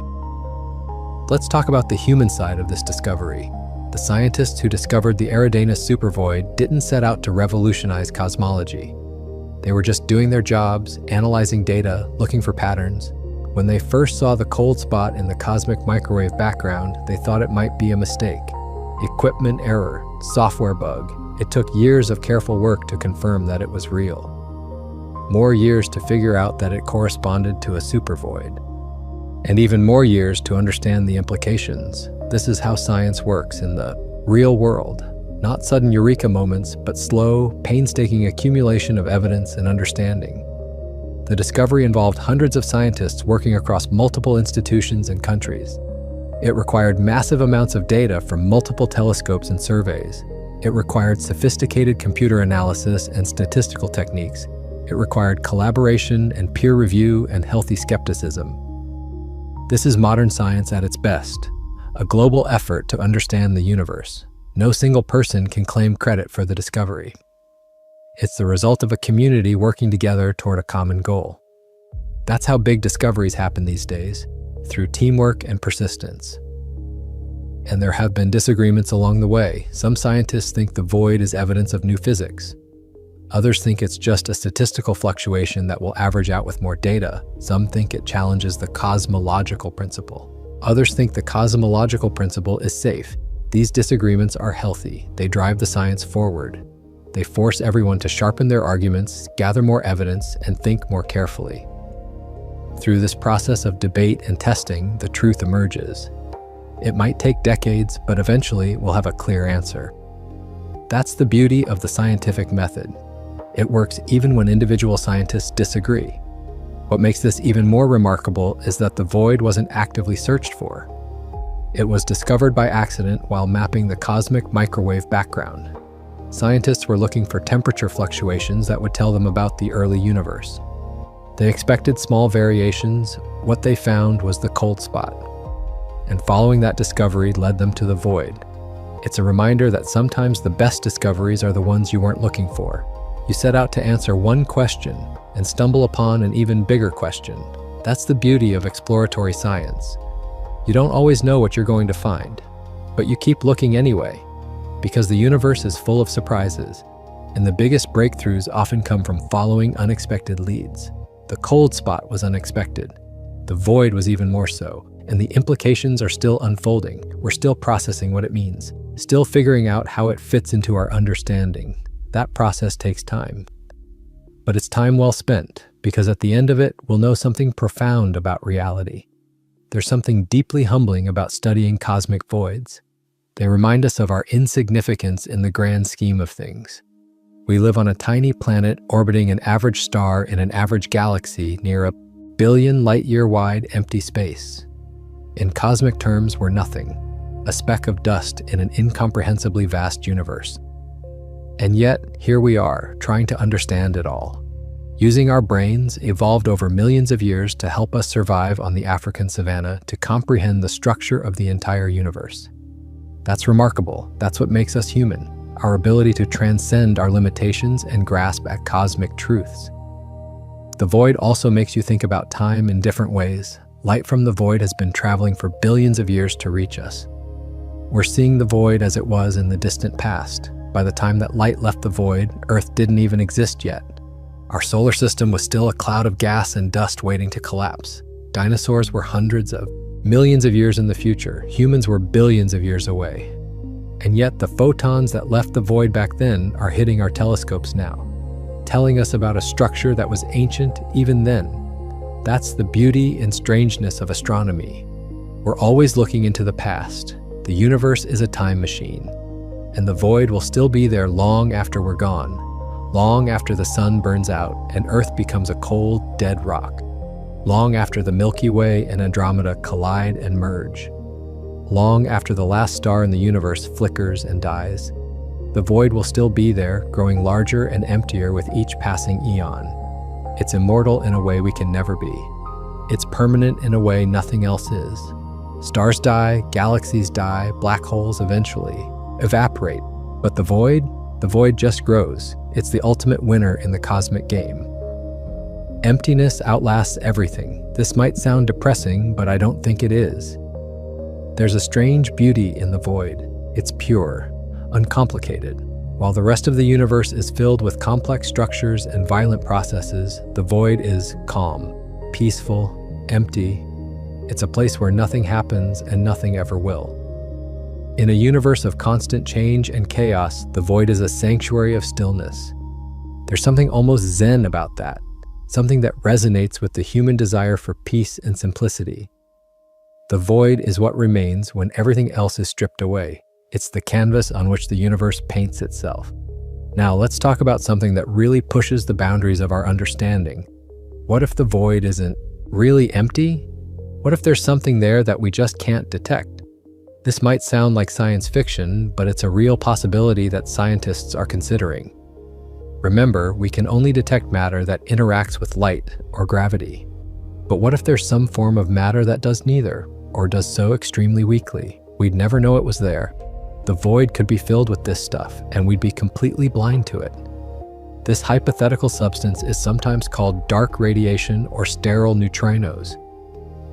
Let's talk about the human side of this discovery. The scientists who discovered the Eridanus supervoid didn't set out to revolutionize cosmology. They were just doing their jobs, analyzing data, looking for patterns. When they first saw the cold spot in the cosmic microwave background, they thought it might be a mistake. Equipment error, software bug. It took years of careful work to confirm that it was real. More years to figure out that it corresponded to a supervoid. And even more years to understand the implications. This is how science works in the real world. Not sudden eureka moments, but slow, painstaking accumulation of evidence and understanding. The discovery involved hundreds of scientists working across multiple institutions and countries. It required massive amounts of data from multiple telescopes and surveys. It required sophisticated computer analysis and statistical techniques. It required collaboration and peer review and healthy skepticism. This is modern science at its best, a global effort to understand the universe. No single person can claim credit for the discovery. It's the result of a community working together toward a common goal. That's how big discoveries happen these days, through teamwork and persistence. And there have been disagreements along the way. Some scientists think the void is evidence of new physics. Others think it's just a statistical fluctuation that will average out with more data. Some think it challenges the cosmological principle. Others think the cosmological principle is safe. These disagreements are healthy. They drive the science forward. They force everyone to sharpen their arguments, gather more evidence, and think more carefully. Through this process of debate and testing, the truth emerges. It might take decades, but eventually we'll have a clear answer. That's the beauty of the scientific method. It works even when individual scientists disagree. What makes this even more remarkable is that the void wasn't actively searched for. It was discovered by accident while mapping the cosmic microwave background. Scientists were looking for temperature fluctuations that would tell them about the early universe. They expected small variations. What they found was the cold spot. And following that discovery led them to the void. It's a reminder that sometimes the best discoveries are the ones you weren't looking for. You set out to answer one question and stumble upon an even bigger question. That's the beauty of exploratory science. You don't always know what you're going to find, but you keep looking anyway, because the universe is full of surprises, and the biggest breakthroughs often come from following unexpected leads. The cold spot was unexpected. The void was even more so, and the implications are still unfolding. We're still processing what it means, still figuring out how it fits into our understanding. That process takes time. But it's time well spent, because at the end of it, we'll know something profound about reality. There's something deeply humbling about studying cosmic voids. They remind us of our insignificance in the grand scheme of things. We live on a tiny planet orbiting an average star in an average galaxy near a billion light-year wide empty space. In cosmic terms, we're nothing, a speck of dust in an incomprehensibly vast universe. And yet, here we are, trying to understand it all. Using our brains, evolved over millions of years to help us survive on the African savanna, to comprehend the structure of the entire universe. That's remarkable. That's what makes us human, our ability to transcend our limitations and grasp at cosmic truths. The void also makes you think about time in different ways. Light from the void has been traveling for billions of years to reach us. We're seeing the void as it was in the distant past. By the time that light left the void, Earth didn't even exist yet. Our solar system was still a cloud of gas and dust waiting to collapse. Dinosaurs were hundreds of millions of years in the future. Humans were billions of years away. And yet the photons that left the void back then are hitting our telescopes now, telling us about a structure that was ancient even then. That's the beauty and strangeness of astronomy. We're always looking into the past. The universe is a time machine, and the void will still be there long after we're gone, long after the sun burns out and Earth becomes a cold, dead rock, long after the Milky Way and Andromeda collide and merge, long after the last star in the universe flickers and dies. The void will still be there, growing larger and emptier with each passing eon. It's immortal in a way we can never be. It's permanent in a way nothing else is. Stars die, galaxies die, black holes eventually evaporate. But the void just grows. It's the ultimate winner in the cosmic game. Emptiness outlasts everything. This might sound depressing, but I don't think it is. There's a strange beauty in the void. It's pure, uncomplicated. While the rest of the universe is filled with complex structures and violent processes, the void is calm, peaceful, empty. It's a place where nothing happens and nothing ever will. In a universe of constant change and chaos, the void is a sanctuary of stillness. There's something almost zen about that, something that resonates with the human desire for peace and simplicity. The void is what remains when everything else is stripped away. It's the canvas on which the universe paints itself. Now, let's talk about something that really pushes the boundaries of our understanding. What if the void isn't really empty? What if there's something there that we just can't detect? This might sound like science fiction, but it's a real possibility that scientists are considering. Remember, we can only detect matter that interacts with light or gravity. But what if there's some form of matter that does neither, or does so extremely weakly? We'd never know it was there. The void could be filled with this stuff, and we'd be completely blind to it. This hypothetical substance is sometimes called dark radiation or sterile neutrinos.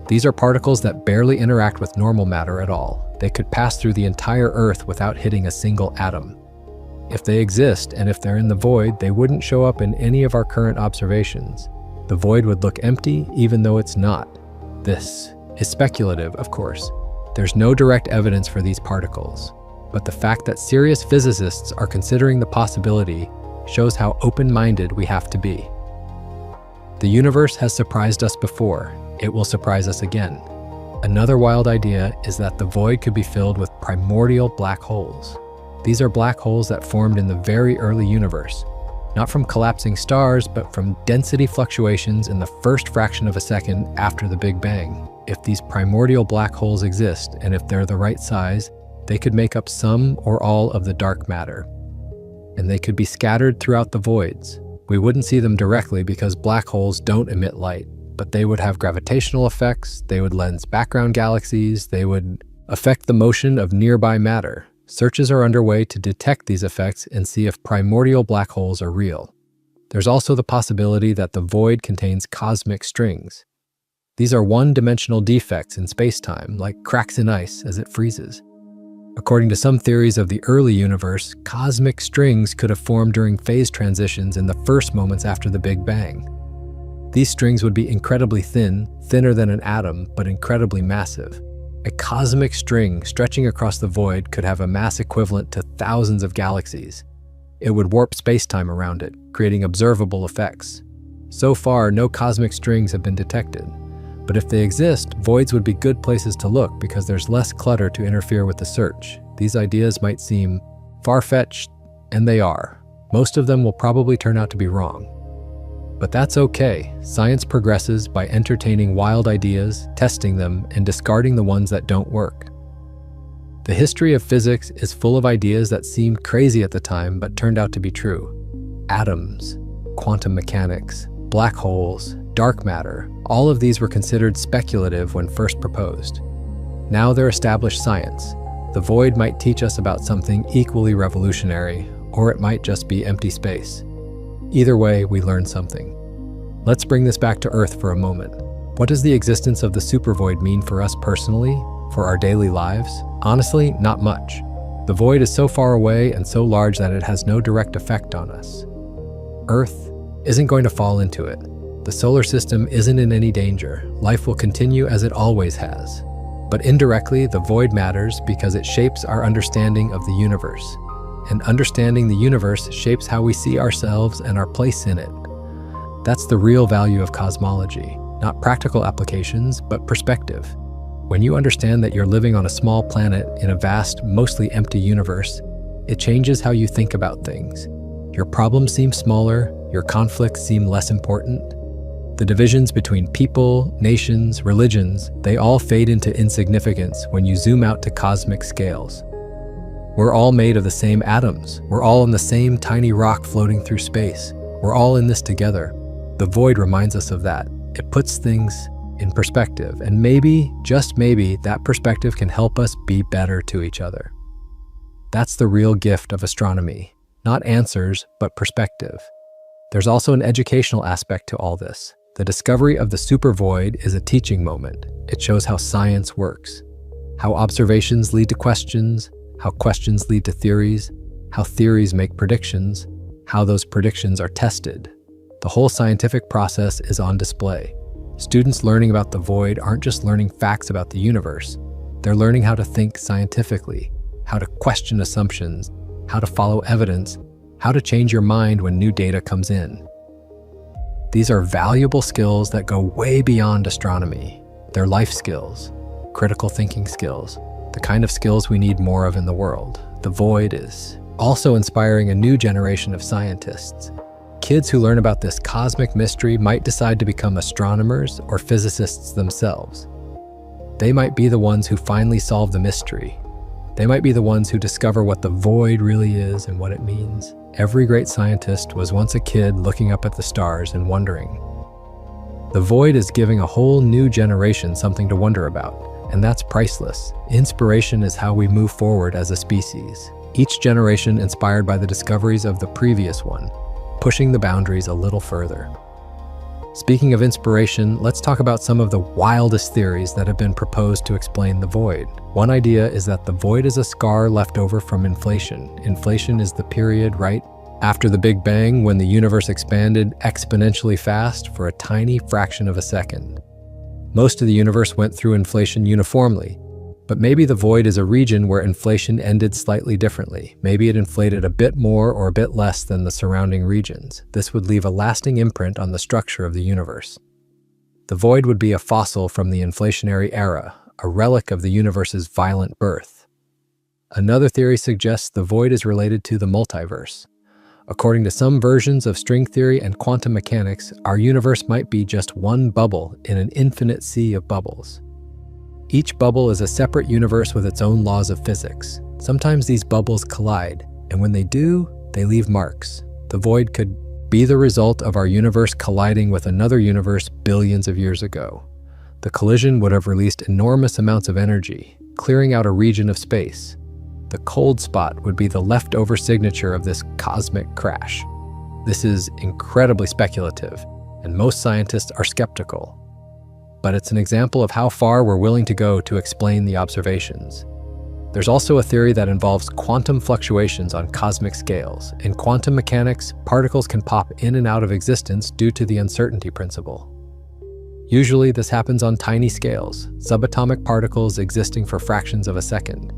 These are particles that barely interact with normal matter at all. They could pass through the entire Earth without hitting a single atom. If they exist, and if they're in the void, they wouldn't show up in any of our current observations. The void would look empty, even though it's not. This is speculative, of course. There's no direct evidence for these particles. But the fact that serious physicists are considering the possibility shows how open-minded we have to be. The universe has surprised us before. It will surprise us again. Another wild idea is that the void could be filled with primordial black holes. These are black holes that formed in the very early universe, not from collapsing stars, but from density fluctuations in the first fraction of a second after the Big Bang. If these primordial black holes exist, and if they're the right size, they could make up some or all of the dark matter. And they could be scattered throughout the voids. We wouldn't see them directly because black holes don't emit light, but they would have gravitational effects, they would lens background galaxies, they would affect the motion of nearby matter. Searches are underway to detect these effects and see if primordial black holes are real. There's also the possibility that the void contains cosmic strings. These are one-dimensional defects in space-time, like cracks in ice as it freezes. According to some theories of the early universe, cosmic strings could have formed during phase transitions in the first moments after the Big Bang. These strings would be incredibly thin, thinner than an atom, but incredibly massive. A cosmic string stretching across the void could have a mass equivalent to thousands of galaxies. It would warp space-time around it, creating observable effects. So far, no cosmic strings have been detected. But if they exist, voids would be good places to look because there's less clutter to interfere with the search. These ideas might seem far-fetched, and they are. Most of them will probably turn out to be wrong. But that's okay. Science progresses by entertaining wild ideas, testing them, and discarding the ones that don't work. The history of physics is full of ideas that seemed crazy at the time but turned out to be true. Atoms, quantum mechanics, black holes, dark matter, all of these were considered speculative when first proposed. Now they're established science. The void might teach us about something equally revolutionary, or it might just be empty space. Either way, we learn something. Let's bring this back to Earth for a moment. What does the existence of the supervoid mean for us personally, for our daily lives? Honestly, not much. The void is so far away and so large that it has no direct effect on us. Earth isn't going to fall into it. The solar system isn't in any danger. Life will continue as it always has. But indirectly, the void matters because it shapes our understanding of the universe. And understanding the universe shapes how we see ourselves and our place in it. That's the real value of cosmology. Not practical applications, but perspective. When you understand that you're living on a small planet in a vast, mostly empty universe, it changes how you think about things. Your problems seem smaller, your conflicts seem less important. The divisions between people, nations, religions, they all fade into insignificance when you zoom out to cosmic scales. We're all made of the same atoms. We're all on the same tiny rock floating through space. We're all in this together. The void reminds us of that. It puts things in perspective, and maybe, just maybe, that perspective can help us be better to each other. That's the real gift of astronomy. Not answers, but perspective. There's also an educational aspect to all this. The discovery of the supervoid is a teaching moment. It shows how science works, how observations lead to questions, how questions lead to theories, how theories make predictions, how those predictions are tested. The whole scientific process is on display. Students learning about the void aren't just learning facts about the universe. They're learning how to think scientifically, how to question assumptions, how to follow evidence, how to change your mind when new data comes in. These are valuable skills that go way beyond astronomy. They're life skills, critical thinking skills, the kind of skills we need more of in the world. The void is also inspiring a new generation of scientists. Kids who learn about this cosmic mystery might decide to become astronomers or physicists themselves. They might be the ones who finally solve the mystery. They might be the ones who discover what the void really is and what it means. Every great scientist was once a kid looking up at the stars and wondering, The void is giving a whole new generation something to wonder about, and that's priceless. Inspiration is how we move forward as a species, each generation inspired by the discoveries of the previous one, pushing the boundaries a little further. Speaking of inspiration, let's talk about some of the wildest theories that have been proposed to explain the void. One idea is that the void is a scar left over from inflation. Inflation is the period, right, after the Big Bang, when the universe expanded exponentially fast for a tiny fraction of a second. Most of the universe went through inflation uniformly, but maybe the void is a region where inflation ended slightly differently. Maybe it inflated a bit more or a bit less than the surrounding regions. This would leave a lasting imprint on the structure of the universe. The void would be a fossil from the inflationary era, a relic of the universe's violent birth. Another theory suggests the void is related to the multiverse. According to some versions of string theory and quantum mechanics, our universe might be just one bubble in an infinite sea of bubbles. Each bubble is a separate universe with its own laws of physics. Sometimes these bubbles collide, and when they do, they leave marks. The void could be the result of our universe colliding with another universe billions of years ago. The collision would have released enormous amounts of energy, clearing out a region of space. The cold spot would be the leftover signature of this cosmic crash. This is incredibly speculative, and most scientists are skeptical. But it's an example of how far we're willing to go to explain the observations. There's also a theory that involves quantum fluctuations on cosmic scales. In quantum mechanics, particles can pop in and out of existence due to the uncertainty principle. Usually, this happens on tiny scales, subatomic particles existing for fractions of a second.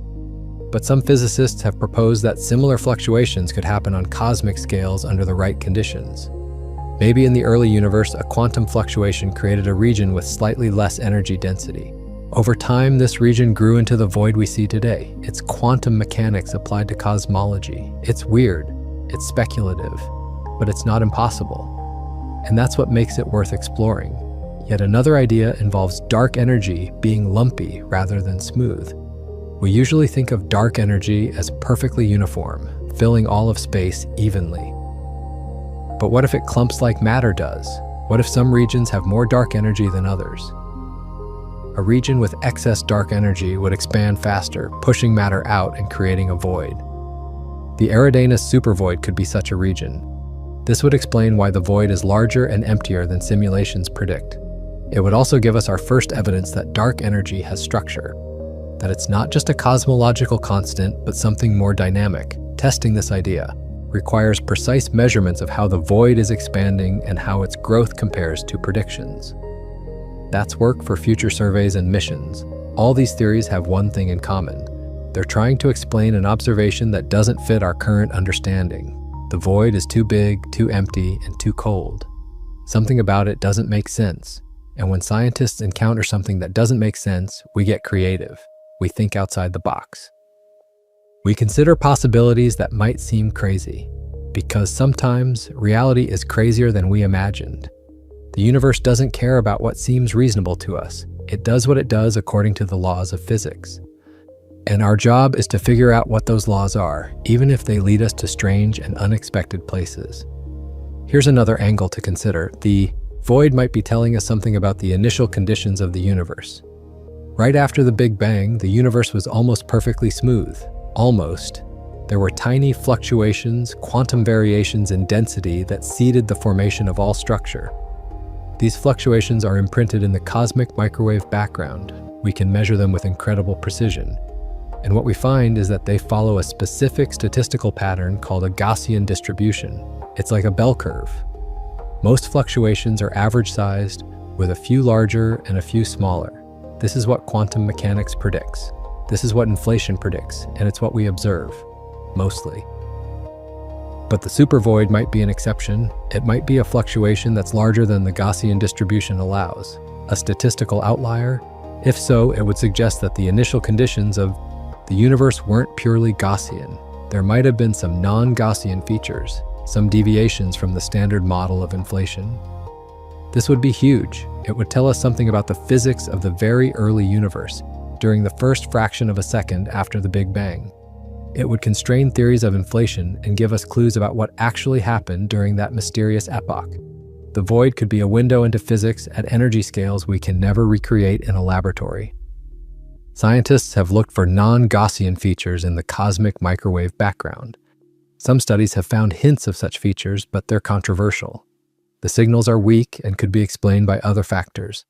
But some physicists have proposed that similar fluctuations could happen on cosmic scales under the right conditions. Maybe in the early universe, a quantum fluctuation created a region with slightly less energy density. Over time, this region grew into the void we see today. It's quantum mechanics applied to cosmology. It's weird, it's speculative, but it's not impossible. And that's what makes it worth exploring. Yet another idea involves dark energy being lumpy rather than smooth. We usually think of dark energy as perfectly uniform, filling all of space evenly. But what if it clumps like matter does? What if some regions have more dark energy than others? A region with excess dark energy would expand faster, pushing matter out and creating a void. The Eridanus supervoid could be such a region. This would explain why the void is larger and emptier than simulations predict. It would also give us our first evidence that dark energy has structure, that it's not just a cosmological constant, but something more dynamic. Testing this idea requires precise measurements of how the void is expanding and how its growth compares to predictions. That's work for future surveys and missions. All these theories have one thing in common. They're trying to explain an observation that doesn't fit our current understanding. The void is too big, too empty, and too cold. Something about it doesn't make sense. And when scientists encounter something that doesn't make sense, we get creative. We think outside the box. We consider possibilities that might seem crazy, because sometimes reality is crazier than we imagined. The universe doesn't care about what seems reasonable to us. It does what it does according to the laws of physics. And our job is to figure out what those laws are, even if they lead us to strange and unexpected places. Here's another angle to consider. The void might be telling us something about the initial conditions of the universe. Right after the Big Bang, the universe was almost perfectly smooth. Almost. There were tiny fluctuations, quantum variations in density that seeded the formation of all structure. These fluctuations are imprinted in the cosmic microwave background. We can measure them with incredible precision. And what we find is that they follow a specific statistical pattern called a Gaussian distribution. It's like a bell curve. Most fluctuations are average-sized, with a few larger and a few smaller. This is what quantum mechanics predicts. This is what inflation predicts, and it's what we observe, mostly. But the supervoid might be an exception. It might be a fluctuation that's larger than the Gaussian distribution allows. A statistical outlier? If so, it would suggest that the initial conditions of the universe weren't purely Gaussian. There might have been some non-Gaussian features, some deviations from the standard model of inflation. This would be huge. It would tell us something about the physics of the very early universe, during the first fraction of a second after the Big Bang. It would constrain theories of inflation and give us clues about what actually happened during that mysterious epoch. The void could be a window into physics at energy scales we can never recreate in a laboratory. Scientists have looked for non-Gaussian features in the cosmic microwave background. Some studies have found hints of such features, but they're controversial. The signals are weak and could be explained by other factors.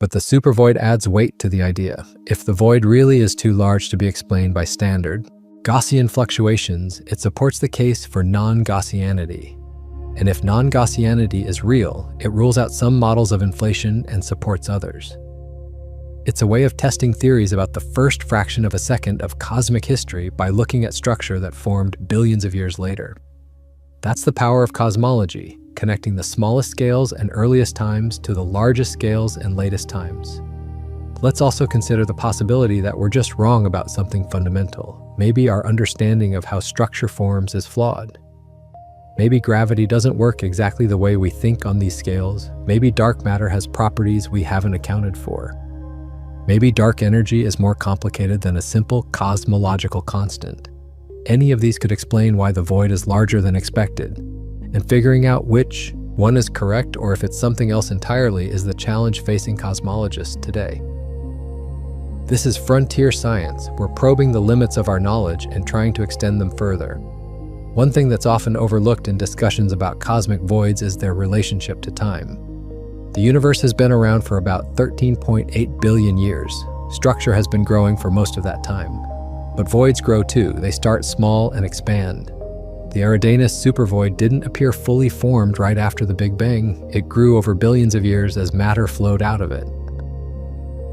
But the supervoid adds weight to the idea. If the void really is too large to be explained by standard Gaussian fluctuations, it supports the case for non-Gaussianity. And if non-Gaussianity is real, it rules out some models of inflation and supports others. It's a way of testing theories about the first fraction of a second of cosmic history by looking at structure that formed billions of years later. That's the power of cosmology, connecting the smallest scales and earliest times to the largest scales and latest times. Let's also consider the possibility that we're just wrong about something fundamental. Maybe our understanding of how structure forms is flawed. Maybe gravity doesn't work exactly the way we think on these scales. Maybe dark matter has properties we haven't accounted for. Maybe dark energy is more complicated than a simple cosmological constant. Any of these could explain why the void is larger than expected. And figuring out which one is correct or if it's something else entirely is the challenge facing cosmologists today. This is frontier science. We're probing the limits of our knowledge and trying to extend them further. One thing that's often overlooked in discussions about cosmic voids is their relationship to time. The universe has been around for about 13.8 billion years. Structure has been growing for most of that time. But voids grow too. They start small and expand. The Eridanus supervoid didn't appear fully formed right after the Big Bang. It grew over billions of years as matter flowed out of it.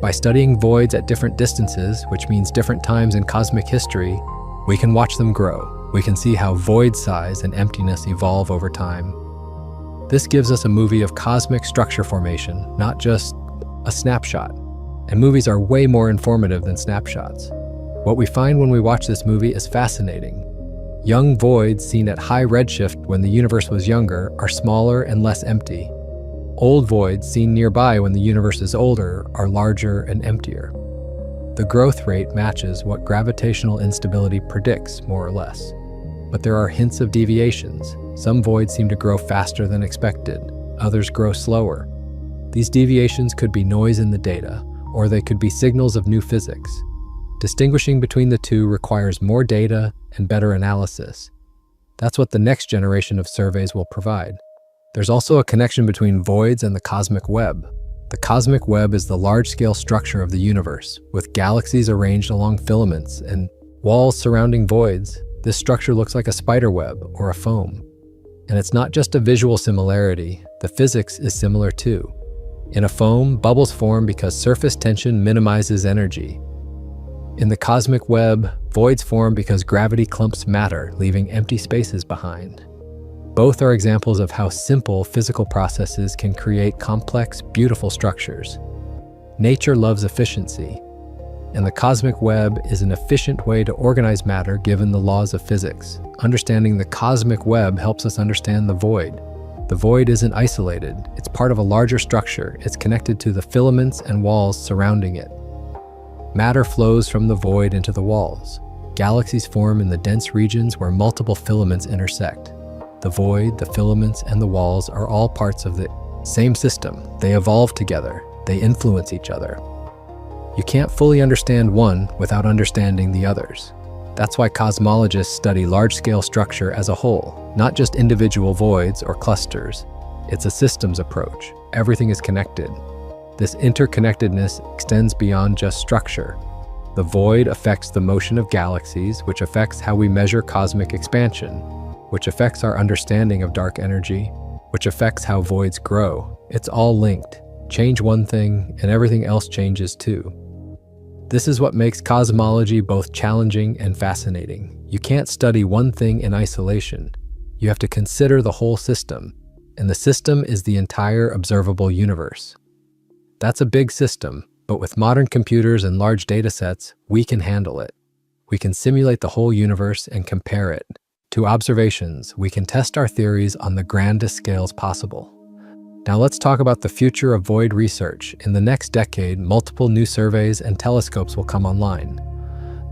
By studying voids at different distances, which means different times in cosmic history, we can watch them grow. We can see how void size and emptiness evolve over time. This gives us a movie of cosmic structure formation, not just a snapshot. And movies are way more informative than snapshots. What we find when we watch this movie is fascinating. Young voids seen at high redshift when the universe was younger are smaller and less empty. Old voids seen nearby when the universe is older are larger and emptier. The growth rate matches what gravitational instability predicts, more or less. But there are hints of deviations. Some voids seem to grow faster than expected. Others grow slower. These deviations could be noise in the data, or they could be signals of new physics. Distinguishing between the two requires more data and better analysis. That's what the next generation of surveys will provide. There's also a connection between voids and the cosmic web. The cosmic web is the large-scale structure of the universe, with galaxies arranged along filaments and walls surrounding voids. This structure looks like a spider web or a foam. And it's not just a visual similarity, the physics is similar too. In a foam, bubbles form because surface tension minimizes energy. In the cosmic web, voids form because gravity clumps matter, leaving empty spaces behind. Both are examples of how simple physical processes can create complex, beautiful structures. Nature loves efficiency, and the cosmic web is an efficient way to organize matter given the laws of physics. Understanding the cosmic web helps us understand the void. The void isn't isolated. It's part of a larger structure. It's connected to the filaments and walls surrounding it. Matter flows from the void into the walls. Galaxies form in the dense regions where multiple filaments intersect. The void, the filaments, and the walls are all parts of the same system. They evolve together. They influence each other. You can't fully understand one without understanding the others. That's why cosmologists study large-scale structure as a whole, not just individual voids or clusters. It's a systems approach. Everything is connected. This interconnectedness extends beyond just structure. The void affects the motion of galaxies, which affects how we measure cosmic expansion, which affects our understanding of dark energy, which affects how voids grow. It's all linked. Change one thing, and everything else changes too. This is what makes cosmology both challenging and fascinating. You can't study one thing in isolation. You have to consider the whole system, and the system is the entire observable universe. That's a big system, but with modern computers and large data sets, we can handle it. We can simulate the whole universe and compare it to observations. We can test our theories on the grandest scales possible. Now let's talk about the future of void research. In the next decade, multiple new surveys and telescopes will come online.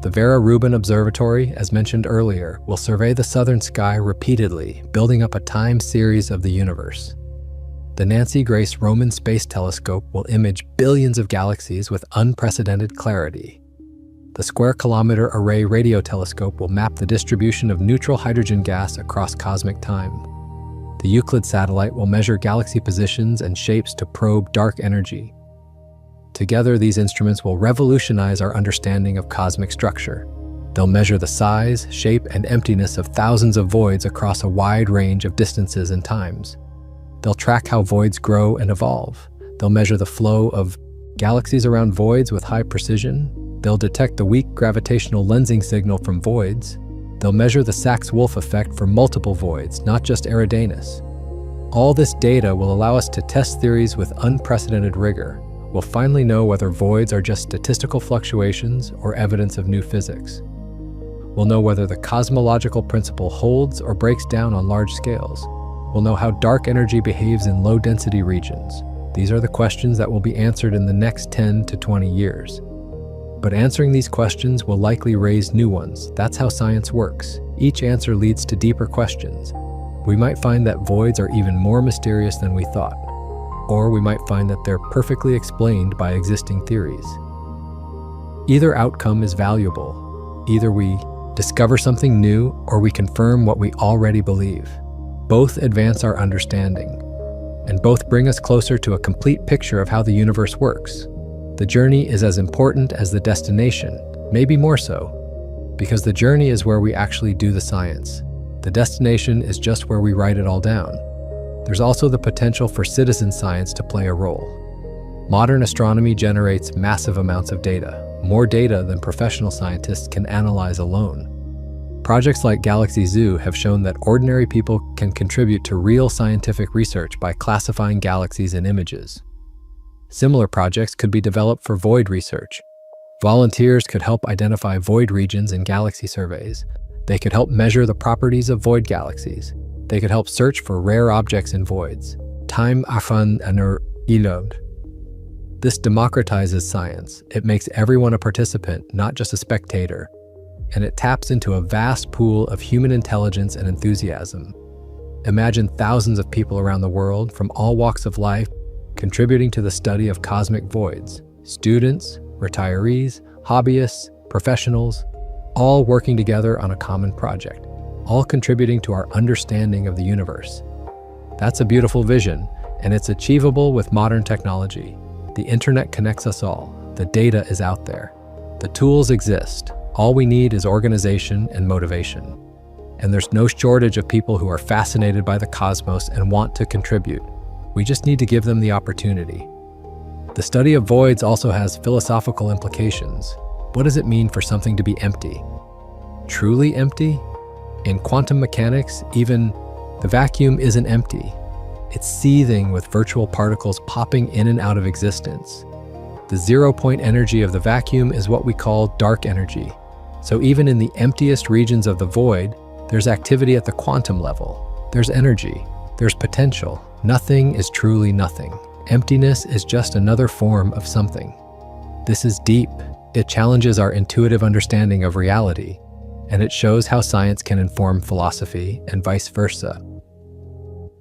The Vera Rubin Observatory, as mentioned earlier, will survey the southern sky repeatedly, building up a time series of the universe. The Nancy Grace Roman Space Telescope will image billions of galaxies with unprecedented clarity. The Square Kilometer Array Radio Telescope will map the distribution of neutral hydrogen gas across cosmic time. The Euclid satellite will measure galaxy positions and shapes to probe dark energy. Together, these instruments will revolutionize our understanding of cosmic structure. They'll measure the size, shape, and emptiness of thousands of voids across a wide range of distances and times. They'll track how voids grow and evolve. They'll measure the flow of galaxies around voids with high precision. They'll detect the weak gravitational lensing signal from voids. They'll measure the Sachs-Wolf effect for multiple voids, not just Eridanus. All this data will allow us to test theories with unprecedented rigor. We'll finally know whether voids are just statistical fluctuations or evidence of new physics. We'll know whether the cosmological principle holds or breaks down on large scales. We'll know how dark energy behaves in low-density regions. These are the questions that will be answered in the next 10 to 20 years. But answering these questions will likely raise new ones. That's how science works. Each answer leads to deeper questions. We might find that voids are even more mysterious than we thought. Or we might find that they're perfectly explained by existing theories. Either outcome is valuable. Either we discover something new or we confirm what we already believe. Both advance our understanding, and both bring us closer to a complete picture of how the universe works. The journey is as important as the destination, maybe more so, because the journey is where we actually do the science. The destination is just where we write it all down. There's also the potential for citizen science to play a role. Modern astronomy generates massive amounts of data, more data than professional scientists can analyze alone. Projects like Galaxy Zoo have shown that ordinary people can contribute to real scientific research by classifying galaxies in images. Similar projects could be developed for void research. Volunteers could help identify void regions in galaxy surveys. They could help measure the properties of void galaxies. They could help search for rare objects in voids. Time afan anar ilod. This democratizes science. It makes everyone a participant, not just a spectator. And it taps into a vast pool of human intelligence and enthusiasm. Imagine thousands of people around the world from all walks of life contributing to the study of cosmic voids. Students, retirees, hobbyists, professionals, all working together on a common project, all contributing to our understanding of the universe. That's a beautiful vision, and it's achievable with modern technology. The internet connects us all. The data is out there. The tools exist. All we need is organization and motivation. And there's no shortage of people who are fascinated by the cosmos and want to contribute. We just need to give them the opportunity. The study of voids also has philosophical implications. What does it mean for something to be empty? Truly empty? In quantum mechanics, even the vacuum isn't empty. It's seething with virtual particles popping in and out of existence. The zero-point energy of the vacuum is what we call dark energy. So even in the emptiest regions of the void, there's activity at the quantum level. There's energy. There's potential. Nothing is truly nothing. Emptiness is just another form of something. This is deep. It challenges our intuitive understanding of reality, and it shows how science can inform philosophy and vice versa.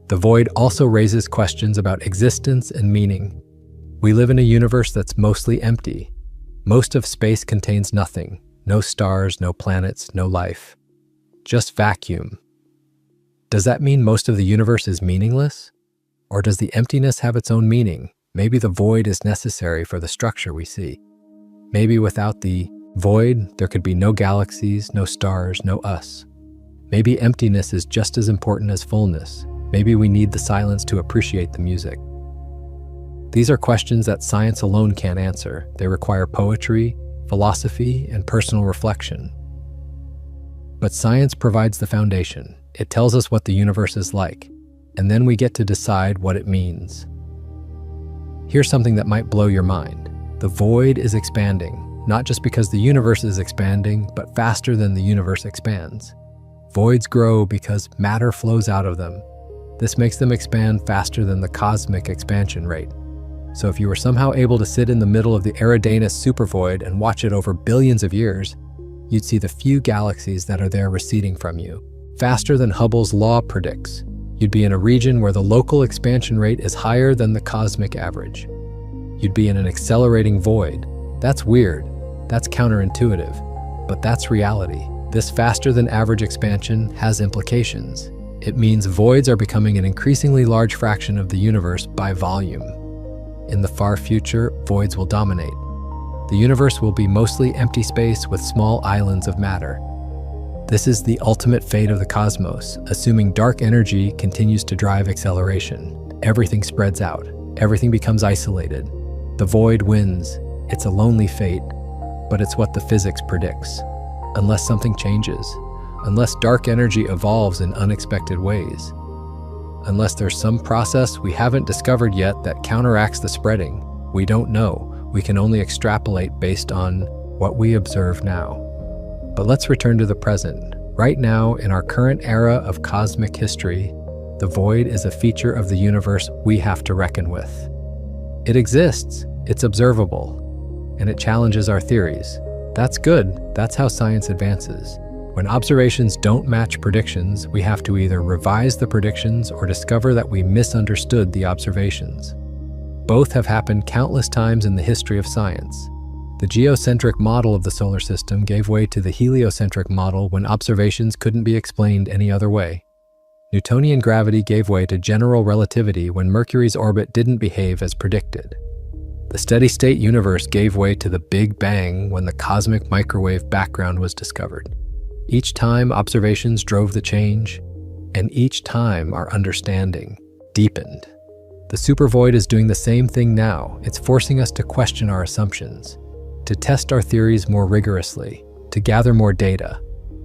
The void also raises questions about existence and meaning. We live in a universe that's mostly empty. Most of space contains nothing. No stars, no planets, no life. Just vacuum. Does that mean most of the universe is meaningless? Or does the emptiness have its own meaning? Maybe the void is necessary for the structure we see. Maybe without the void, there could be no galaxies, no stars, no us. Maybe emptiness is just as important as fullness. Maybe we need the silence to appreciate the music. These are questions that science alone can't answer. They require poetry, philosophy, and personal reflection. But science provides the foundation. It tells us what the universe is like, and then we get to decide what it means. Here's something that might blow your mind. The void is expanding, not just because the universe is expanding, but faster than the universe expands. Voids grow because matter flows out of them. This makes them expand faster than the cosmic expansion rate. So if you were somehow able to sit in the middle of the Eridanus supervoid and watch it over billions of years, you'd see the few galaxies that are there receding from you, faster than Hubble's law predicts. You'd be in a region where the local expansion rate is higher than the cosmic average. You'd be in an accelerating void. That's weird. That's counterintuitive. But that's reality. This faster than average expansion has implications. It means voids are becoming an increasingly large fraction of the universe by volume. In the far future, voids will dominate. The universe will be mostly empty space with small islands of matter. This is the ultimate fate of the cosmos, assuming dark energy continues to drive acceleration. Everything spreads out. Everything becomes isolated. The void wins. It's a lonely fate, but it's what the physics predicts. Unless something changes, unless dark energy evolves in unexpected ways, unless there's some process we haven't discovered yet that counteracts the spreading, we don't know. We can only extrapolate based on what we observe now. But let's return to the present. Right now, in our current era of cosmic history, the void is a feature of the universe we have to reckon with. It exists, it's observable, and it challenges our theories. That's good, that's how science advances. When observations don't match predictions, we have to either revise the predictions or discover that we misunderstood the observations. Both have happened countless times in the history of science. The geocentric model of the solar system gave way to the heliocentric model when observations couldn't be explained any other way. Newtonian gravity gave way to general relativity when Mercury's orbit didn't behave as predicted. The steady-state universe gave way to the Big Bang when the cosmic microwave background was discovered. Each time, observations drove the change, and each time our understanding deepened. The supervoid is doing the same thing now. It's forcing us to question our assumptions, to test our theories more rigorously, to gather more data,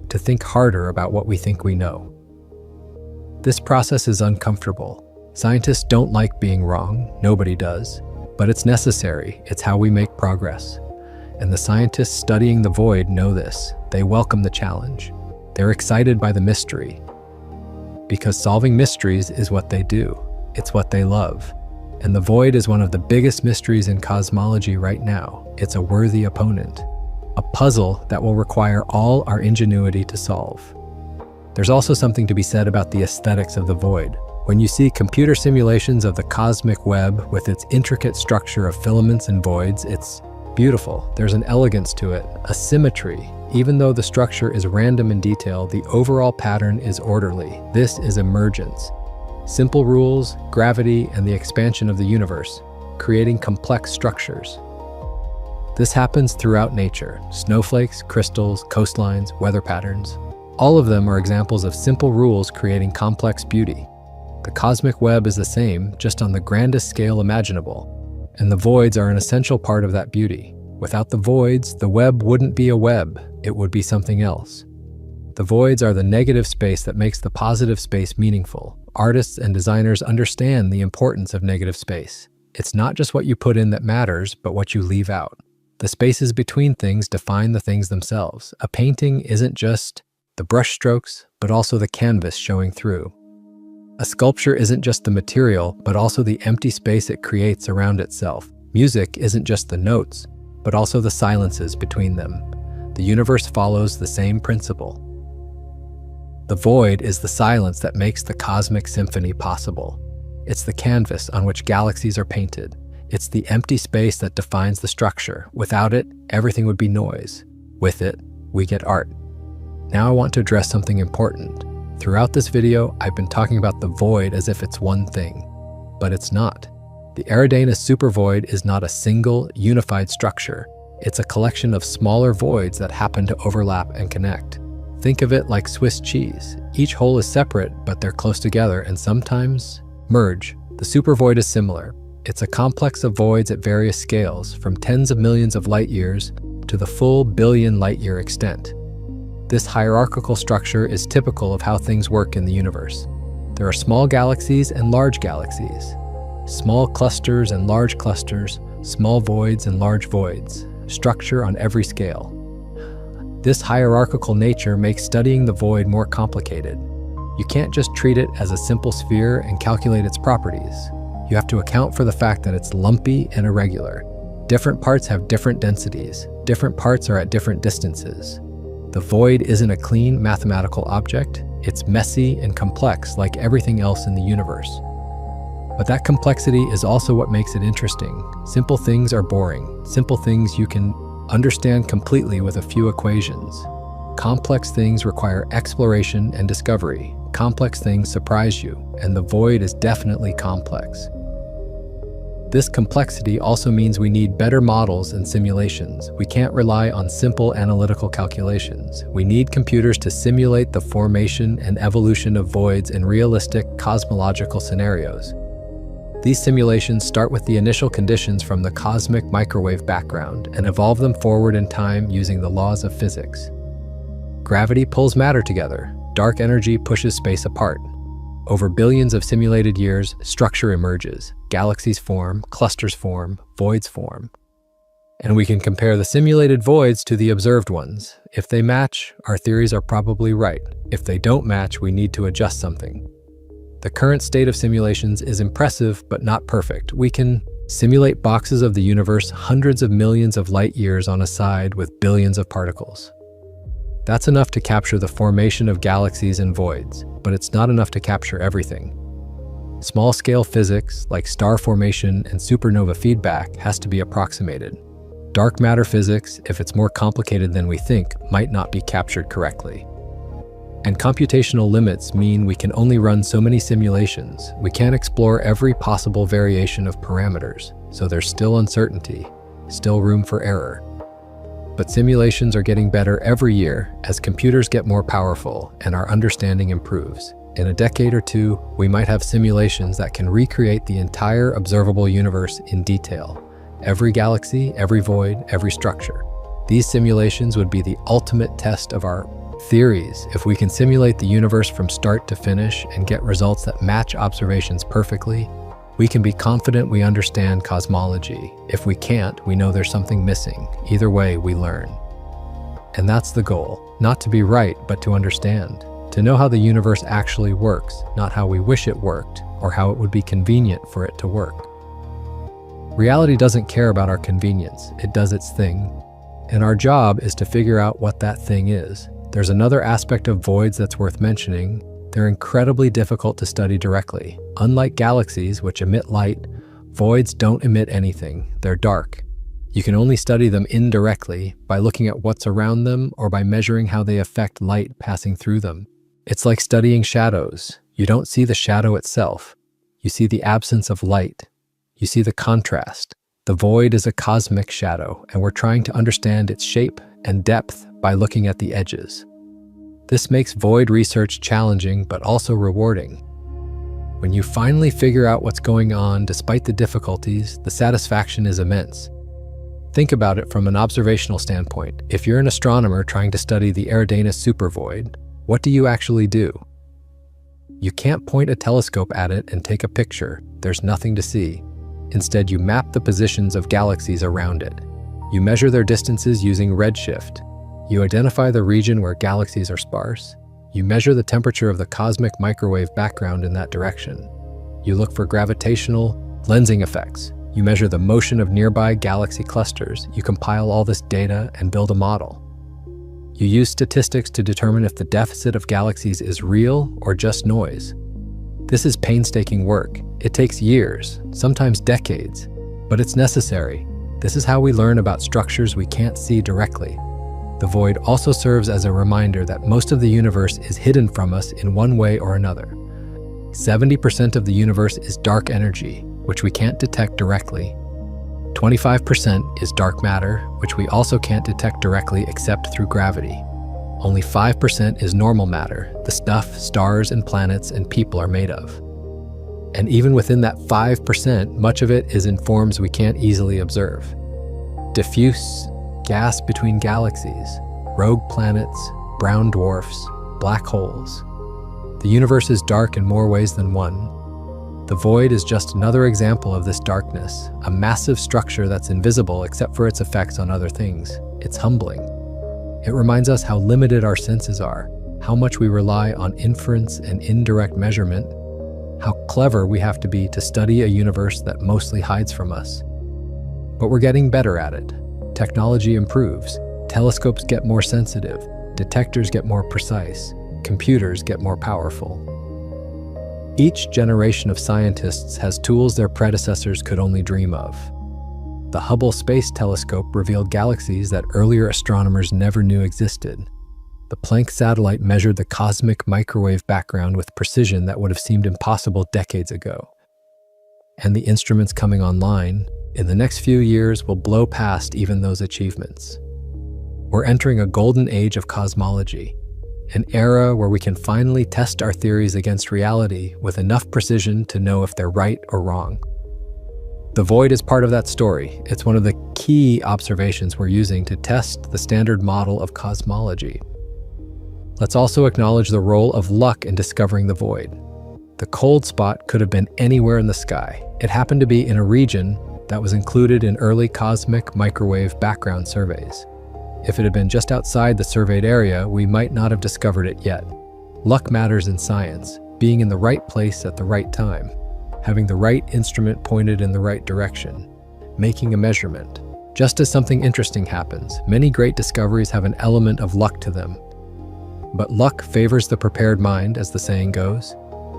to think harder about what we think we know. This process is uncomfortable. Scientists don't like being wrong, nobody does, but it's necessary. It's how we make progress. And the scientists studying the void know this. They welcome the challenge. They're excited by the mystery, because solving mysteries is what they do. It's what they love. And the void is one of the biggest mysteries in cosmology right now. It's a worthy opponent, a puzzle that will require all our ingenuity to solve. There's also something to be said about the aesthetics of the void. When you see computer simulations of the cosmic web with its intricate structure of filaments and voids, it's beautiful. There's an elegance to it, a symmetry. Even though the structure is random in detail, the overall pattern is orderly. This is emergence. Simple rules, gravity, and the expansion of the universe, creating complex structures. This happens throughout nature. Snowflakes, crystals, coastlines, weather patterns. All of them are examples of simple rules creating complex beauty. The cosmic web is the same, just on the grandest scale imaginable. And the voids are an essential part of that beauty. Without the voids, the web wouldn't be a web, it would be something else. The voids are the negative space that makes the positive space meaningful. Artists and designers understand the importance of negative space. It's not just what you put in that matters, but what you leave out. The spaces between things define the things themselves. A painting isn't just the brush strokes, but also the canvas showing through. A sculpture isn't just the material, but also the empty space it creates around itself. Music isn't just the notes, but also the silences between them. The universe follows the same principle. The void is the silence that makes the cosmic symphony possible. It's the canvas on which galaxies are painted. It's the empty space that defines the structure. Without it, everything would be noise. With it, we get art. Now I want to address something important. Throughout this video, I've been talking about the void as if it's one thing, but it's not. The Eridanus supervoid is not a single, unified structure. It's a collection of smaller voids that happen to overlap and connect. Think of it like Swiss cheese. Each hole is separate, but they're close together and sometimes merge. The supervoid is similar. It's a complex of voids at various scales, from tens of millions of light years to the full billion light year extent. This hierarchical structure is typical of how things work in the universe. There are small galaxies and large galaxies, small clusters and large clusters, small voids and large voids, structure on every scale. This hierarchical nature makes studying the void more complicated. You can't just treat it as a simple sphere and calculate its properties. You have to account for the fact that it's lumpy and irregular. Different parts have different densities. Different parts are at different distances. The void isn't a clean mathematical object. It's messy and complex like everything else in the universe. But that complexity is also what makes it interesting. Simple things are boring. Simple things you can understand completely with a few equations. Complex things require exploration and discovery. Complex things surprise you, and the void is definitely complex. This complexity also means we need better models and simulations. We can't rely on simple analytical calculations. We need computers to simulate the formation and evolution of voids in realistic cosmological scenarios. These simulations start with the initial conditions from the cosmic microwave background and evolve them forward in time using the laws of physics. Gravity pulls matter together. Dark energy pushes space apart. Over billions of simulated years, structure emerges. Galaxies form, clusters form, voids form. And we can compare the simulated voids to the observed ones. If they match, our theories are probably right. If they don't match, we need to adjust something. The current state of simulations is impressive, but not perfect. We can simulate boxes of the universe hundreds of millions of light years on a side with billions of particles. That's enough to capture the formation of galaxies and voids, but it's not enough to capture everything. Small-scale physics, like star formation and supernova feedback, has to be approximated. Dark matter physics, if it's more complicated than we think, might not be captured correctly. And computational limits mean we can only run so many simulations. We can't explore every possible variation of parameters, so there's still uncertainty, still room for error. But simulations are getting better every year as computers get more powerful and our understanding improves. In a decade or two, we might have simulations that can recreate the entire observable universe in detail. Every galaxy, every void, every structure. These simulations would be the ultimate test of our theories. If we can simulate the universe from start to finish and get results that match observations perfectly, we can be confident we understand cosmology. If we can't, we know there's something missing. Either way, we learn. And that's the goal. Not to be right, but to understand. To know how the universe actually works, not how we wish it worked, or how it would be convenient for it to work. Reality doesn't care about our convenience. It does its thing. And our job is to figure out what that thing is. There's another aspect of voids that's worth mentioning. They're incredibly difficult to study directly. Unlike galaxies, which emit light, voids don't emit anything. They're dark. You can only study them indirectly by looking at what's around them or by measuring how they affect light passing through them. It's like studying shadows. You don't see the shadow itself. You see the absence of light. You see the contrast. The void is a cosmic shadow, and we're trying to understand its shape and depth by looking at the edges. This makes void research challenging but also rewarding. When you finally figure out what's going on despite the difficulties, the satisfaction is immense. Think about it from an observational standpoint. If you're an astronomer trying to study the Eridanus supervoid, what do you actually do? You can't point a telescope at it and take a picture. There's nothing to see. Instead, you map the positions of galaxies around it. You measure their distances using redshift. You identify the region where galaxies are sparse. You measure the temperature of the cosmic microwave background in that direction. You look for gravitational lensing effects. You measure the motion of nearby galaxy clusters. You compile all this data and build a model. You use statistics to determine if the deficit of galaxies is real or just noise. This is painstaking work. It takes years, sometimes decades, but it's necessary. This is how we learn about structures we can't see directly. The void also serves as a reminder that most of the universe is hidden from us in one way or another. 70% of the universe is dark energy, which we can't detect directly. 25% is dark matter, which we also can't detect directly except through gravity. Only 5% is normal matter, the stuff stars and planets and people are made of. And even within that 5%, much of it is in forms we can't easily observe. Diffuse gas between galaxies, rogue planets, brown dwarfs, black holes. The universe is dark in more ways than one. The void is just another example of this darkness, a massive structure that's invisible except for its effects on other things. It's humbling. It reminds us how limited our senses are, how much we rely on inference and indirect measurement, how clever we have to be to study a universe that mostly hides from us. But we're getting better at it. Technology improves, telescopes get more sensitive, detectors get more precise. computers get more powerful. Each generation of scientists has tools their predecessors could only dream of. The Hubble Space Telescope revealed galaxies that earlier astronomers never knew existed. The Planck satellite measured the cosmic microwave background with precision that would have seemed impossible decades ago. And the instruments coming online, in the next few years, will blow past even those achievements. We're entering a golden age of cosmology, an era where we can finally test our theories against reality with enough precision to know if they're right or wrong. The void is part of that story. It's one of the key observations we're using to test the standard model of cosmology. Let's also acknowledge the role of luck in discovering the void. The cold spot could have been anywhere in the sky. It happened to be in a region that was included in early cosmic microwave background surveys. If it had been just outside the surveyed area, we might not have discovered it yet. Luck matters in science, being in the right place at the right time, having the right instrument pointed in the right direction, making a measurement. Just as something interesting happens, many great discoveries have an element of luck to them. But luck favors the prepared mind, as the saying goes.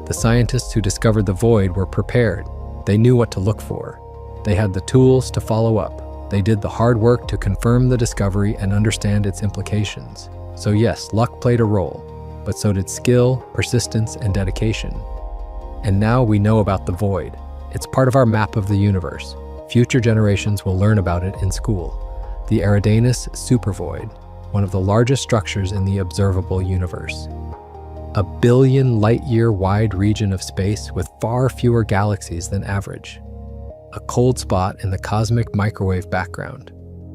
The scientists who discovered the void were prepared. They knew what to look for. They had the tools to follow up. They did the hard work to confirm the discovery and understand its implications. So yes, luck played a role, but so did skill, persistence, and dedication. And now we know about the void. It's part of our map of the universe. Future generations will learn about it in school. The Eridanus supervoid, one of the largest structures in the observable universe. A 1 billion light-year wide region of space with far fewer galaxies than average. A cold spot in the cosmic microwave background.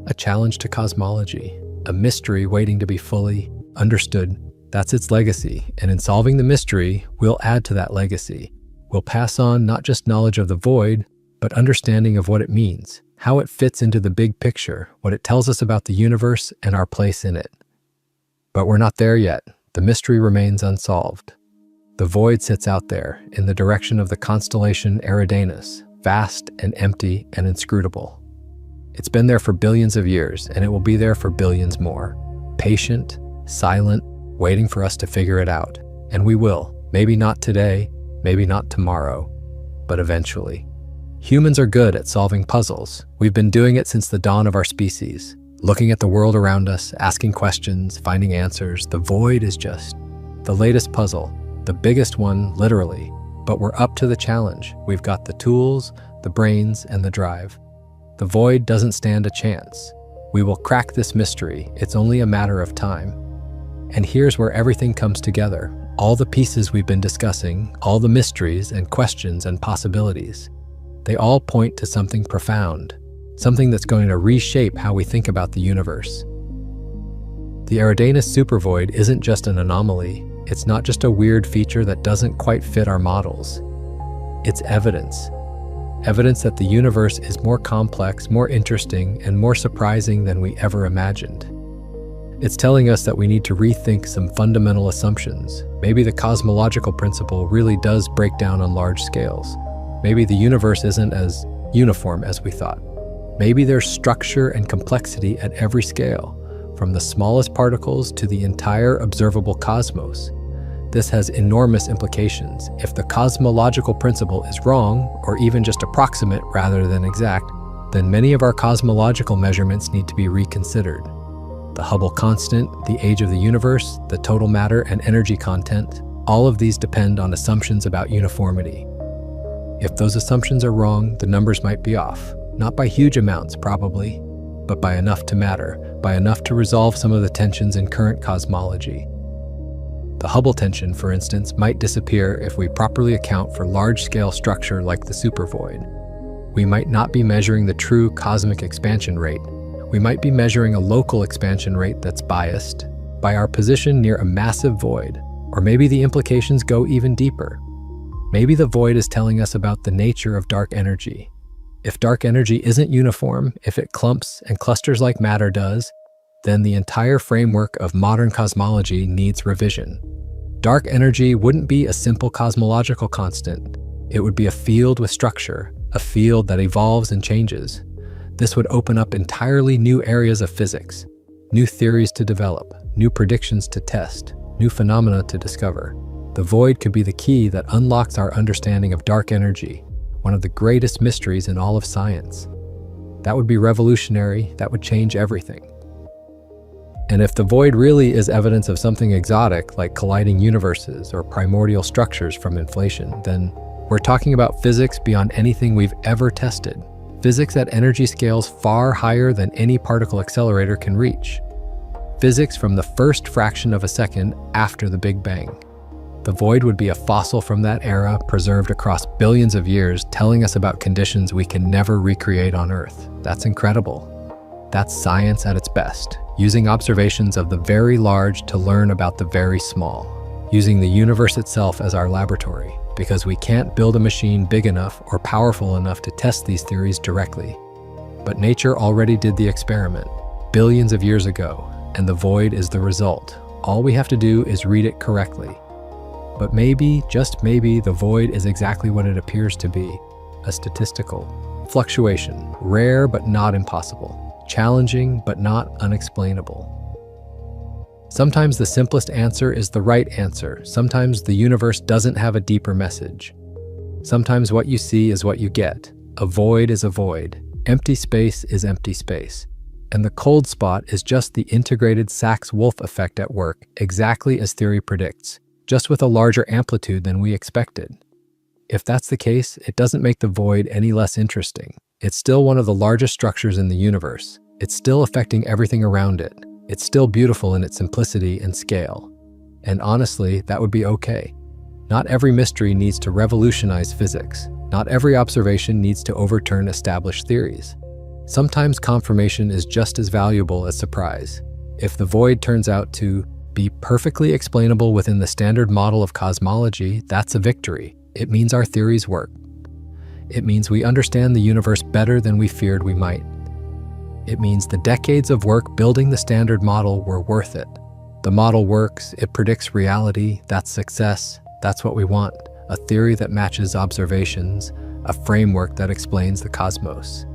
A challenge to cosmology. A mystery waiting to be fully understood. That's its legacy, and in solving the mystery, we'll add to that legacy. We'll pass on not just knowledge of the void, but understanding of what it means, how it fits into the big picture, what it tells us about the universe and our place in it. But we're not there yet. The mystery remains unsolved. The void sits out there, in the direction of the constellation Eridanus, vast and empty and inscrutable. It's been there for billions of years, and it will be there for billions more. Patient, silent, waiting for us to figure it out. And we will. Maybe not today, maybe not tomorrow, but eventually. Humans are good at solving puzzles. We've been doing it since the dawn of our species. Looking at the world around us, asking questions, finding answers. The void is just the latest puzzle, the biggest one, literally. But we're up to the challenge. We've got the tools, the brains, and the drive. The void doesn't stand a chance. We will crack this mystery. It's only a matter of time. And here's where everything comes together. All the pieces we've been discussing, all the mysteries and questions and possibilities. They all point to something profound, something that's going to reshape how we think about the universe. The Eridanus supervoid isn't just an anomaly. It's not just a weird feature that doesn't quite fit our models. It's evidence. Evidence that the universe is more complex, more interesting, and more surprising than we ever imagined. It's telling us that we need to rethink some fundamental assumptions. Maybe the cosmological principle really does break down on large scales. Maybe the universe isn't as uniform as we thought. Maybe there's structure and complexity at every scale, from the smallest particles to the entire observable cosmos. This has enormous implications. If the cosmological principle is wrong, or even just approximate rather than exact, then many of our cosmological measurements need to be reconsidered. The Hubble constant, the age of the universe, the total matter and energy content, all of these depend on assumptions about uniformity. If those assumptions are wrong, the numbers might be off. Not by huge amounts, probably, but by enough to matter, by enough to resolve some of the tensions in current cosmology. The Hubble tension, for instance, might disappear if we properly account for large-scale structure like the supervoid. We might not be measuring the true cosmic expansion rate. We might be measuring a local expansion rate that's biased by our position near a massive void, or maybe the implications go even deeper. Maybe the void is telling us about the nature of dark energy. If dark energy isn't uniform, if it clumps and clusters like matter does, then the entire framework of modern cosmology needs revision. Dark energy wouldn't be a simple cosmological constant. It would be a field with structure, a field that evolves and changes. This would open up entirely new areas of physics, new theories to develop, new predictions to test, new phenomena to discover. The void could be the key that unlocks our understanding of dark energy, one of the greatest mysteries in all of science. That would be revolutionary. That would change everything. And if the void really is evidence of something exotic, like colliding universes or primordial structures from inflation, then we're talking about physics beyond anything we've ever tested. Physics at energy scales far higher than any particle accelerator can reach. Physics from the first fraction of a second after the Big Bang. The void would be a fossil from that era, preserved across billions of years, telling us about conditions we can never recreate on Earth. That's incredible. That's science at its best, using observations of the very large to learn about the very small, using the universe itself as our laboratory, because we can't build a machine big enough or powerful enough to test these theories directly. But nature already did the experiment, billions of years ago, and the void is the result. All we have to do is read it correctly. But maybe, just maybe, the void is exactly what it appears to be, a statistical fluctuation, rare but not impossible, challenging but not unexplainable. Sometimes the simplest answer is the right answer. Sometimes the universe doesn't have a deeper message. Sometimes what you see is what you get. A void is a void. Empty space is empty space. And the cold spot is just the integrated Sachs-Wolf effect at work, exactly as theory predicts, just with a larger amplitude than we expected. If that's the case, it doesn't make the void any less interesting. It's still one of the largest structures in the universe. It's still affecting everything around it. It's still beautiful in its simplicity and scale. And honestly, that would be okay. Not every mystery needs to revolutionize physics. Not every observation needs to overturn established theories. Sometimes confirmation is just as valuable as surprise. If the void turns out to be perfectly explainable within the standard model of cosmology, that's a victory. It means our theories work. It means we understand the universe better than we feared we might. It means the decades of work building the standard model were worth it. The model works, it predicts reality, that's success, that's what we want. A theory that matches observations, a framework that explains the cosmos.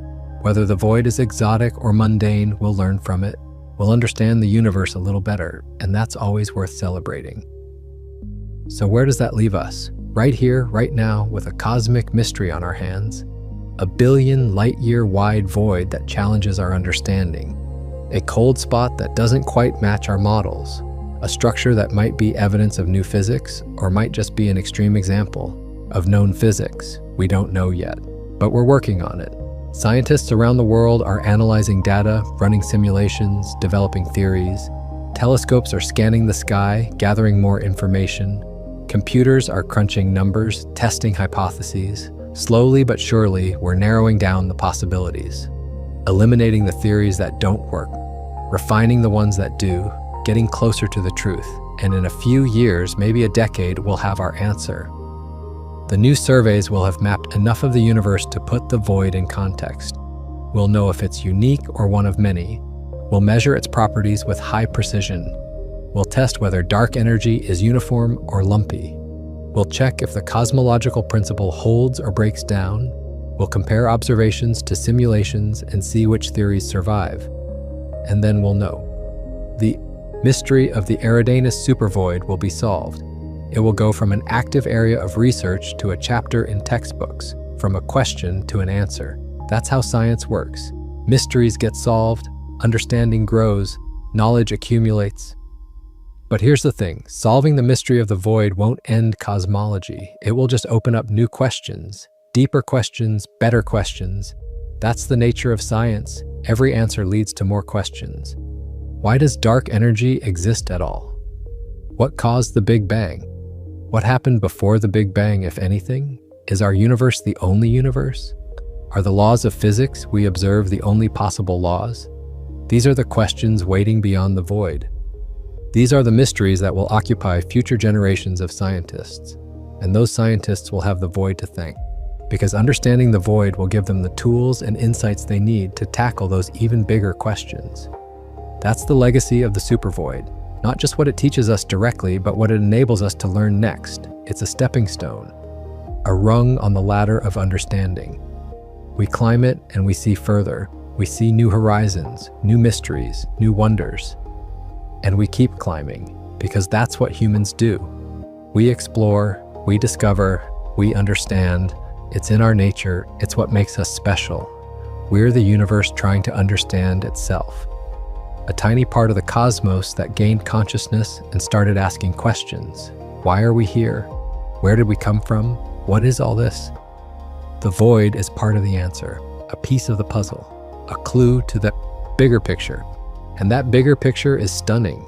Whether the void is exotic or mundane, we'll learn from it. We'll understand the universe a little better, and that's always worth celebrating. So where does that leave us? Right here, right now, with a cosmic mystery on our hands. A billion light-year wide void that challenges our understanding. A cold spot that doesn't quite match our models. A structure that might be evidence of new physics, or might just be an extreme example of known physics. We don't know yet, but we're working on it. Scientists around the world are analyzing data, running simulations, developing theories. Telescopes are scanning the sky, gathering more information. Computers are crunching numbers, testing hypotheses. Slowly but surely, we're narrowing down the possibilities, eliminating the theories that don't work, refining the ones that do, getting closer to the truth. And in a few years, maybe a decade, we'll have our answer. The new surveys will have mapped enough of the universe to put the void in context. We'll know if it's unique or one of many. We'll measure its properties with high precision. We'll test whether dark energy is uniform or lumpy. We'll check if the cosmological principle holds or breaks down. We'll compare observations to simulations and see which theories survive. And then we'll know. The mystery of the Eridanus supervoid will be solved. It will go from an active area of research to a chapter in textbooks, from a question to an answer. That's how science works. Mysteries get solved, understanding grows, knowledge accumulates. But here's the thing, solving the mystery of the void won't end cosmology. It will just open up new questions, deeper questions, better questions. That's the nature of science. Every answer leads to more questions. Why does dark energy exist at all? What caused the Big Bang? What happened before the Big Bang, if anything? Is our universe the only universe? Are the laws of physics we observe the only possible laws? These are the questions waiting beyond the void. These are the mysteries that will occupy future generations of scientists, and those scientists will have the void to thank, because understanding the void will give them the tools and insights they need to tackle those even bigger questions. That's the legacy of the supervoid. Not just what it teaches us directly, but what it enables us to learn next. It's a stepping stone, a rung on the ladder of understanding. We climb it and we see further. We see new horizons, new mysteries, new wonders. And we keep climbing, because that's what humans do. We explore, we discover, we understand. It's in our nature, it's what makes us special. We're the universe trying to understand itself. A tiny part of the cosmos that gained consciousness and started asking questions. Why are we here? Where did we come from? What is all this? The void is part of the answer, a piece of the puzzle, a clue to the bigger picture. And that bigger picture is stunning.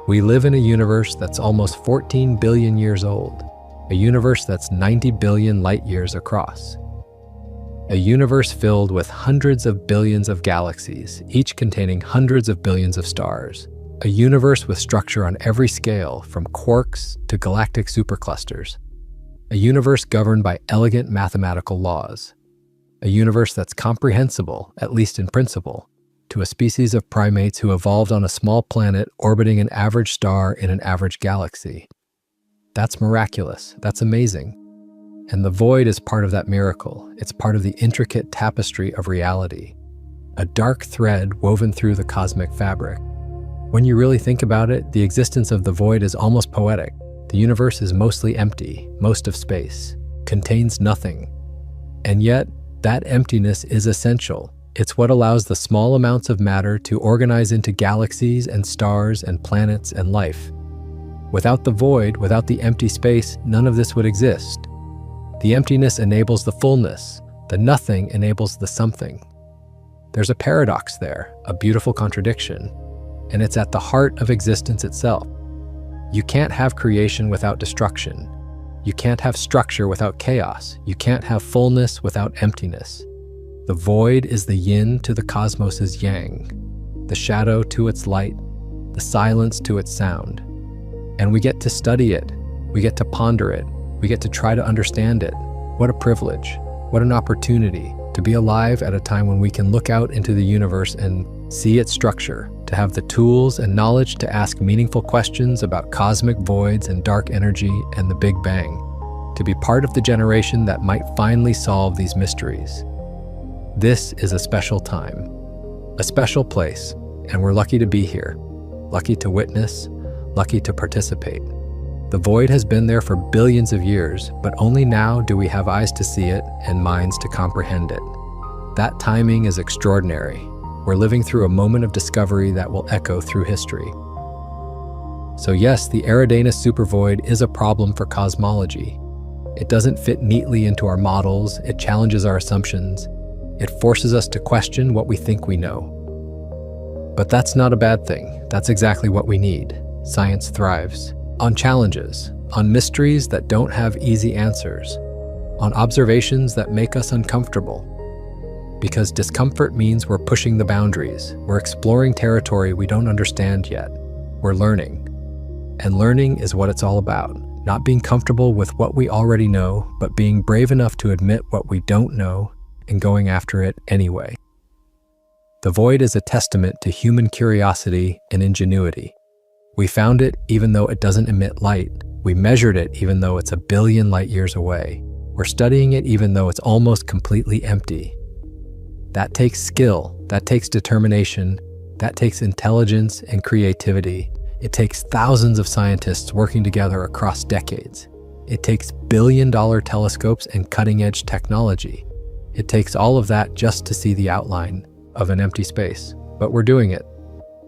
We live in a universe that's almost 14 billion years old, a universe that's 90 billion light years across. A universe filled with hundreds of billions of galaxies, each containing hundreds of billions of stars. A universe with structure on every scale, from quarks to galactic superclusters. A universe governed by elegant mathematical laws. A universe that's comprehensible, at least in principle, to a species of primates who evolved on a small planet orbiting an average star in an average galaxy. That's miraculous. That's amazing. And the void is part of that miracle. It's part of the intricate tapestry of reality, a dark thread woven through the cosmic fabric. When you really think about it, the existence of the void is almost poetic. The universe is mostly empty, most of space, contains nothing. And yet, that emptiness is essential. It's what allows the small amounts of matter to organize into galaxies and stars and planets and life. Without the void, without the empty space, none of this would exist. The emptiness enables the fullness. The nothing enables the something. There's a paradox there, a beautiful contradiction, and it's at the heart of existence itself. You can't have creation without destruction. You can't have structure without chaos. You can't have fullness without emptiness. The void is the yin to the cosmos's yang, the shadow to its light, the silence to its sound. And we get to study it. We get to ponder it. We get to try to understand it. What a privilege. What an opportunity to be alive at a time when we can look out into the universe and see its structure, to have the tools and knowledge to ask meaningful questions about cosmic voids and dark energy and the Big Bang, to be part of the generation that might finally solve these mysteries. This is a special time, a special place, and we're lucky to be here, lucky to witness, lucky to participate. The void has been there for billions of years, but only now do we have eyes to see it and minds to comprehend it. That timing is extraordinary. We're living through a moment of discovery that will echo through history. So yes, the Eridanus supervoid is a problem for cosmology. It doesn't fit neatly into our models, it challenges our assumptions, it forces us to question what we think we know. But that's not a bad thing. That's exactly what we need. Science thrives on challenges, on mysteries that don't have easy answers, on observations that make us uncomfortable. Because discomfort means we're pushing the boundaries, we're exploring territory we don't understand yet, we're learning. And learning is what it's all about, not being comfortable with what we already know, but being brave enough to admit what we don't know and going after it anyway. The void is a testament to human curiosity and ingenuity. We found it even though it doesn't emit light. We measured it even though it's a billion light years away. We're studying it even though it's almost completely empty. That takes skill, that takes determination, that takes intelligence and creativity. It takes thousands of scientists working together across decades. It takes billion-dollar telescopes and cutting-edge technology. It takes all of that just to see the outline of an empty space. But we're doing it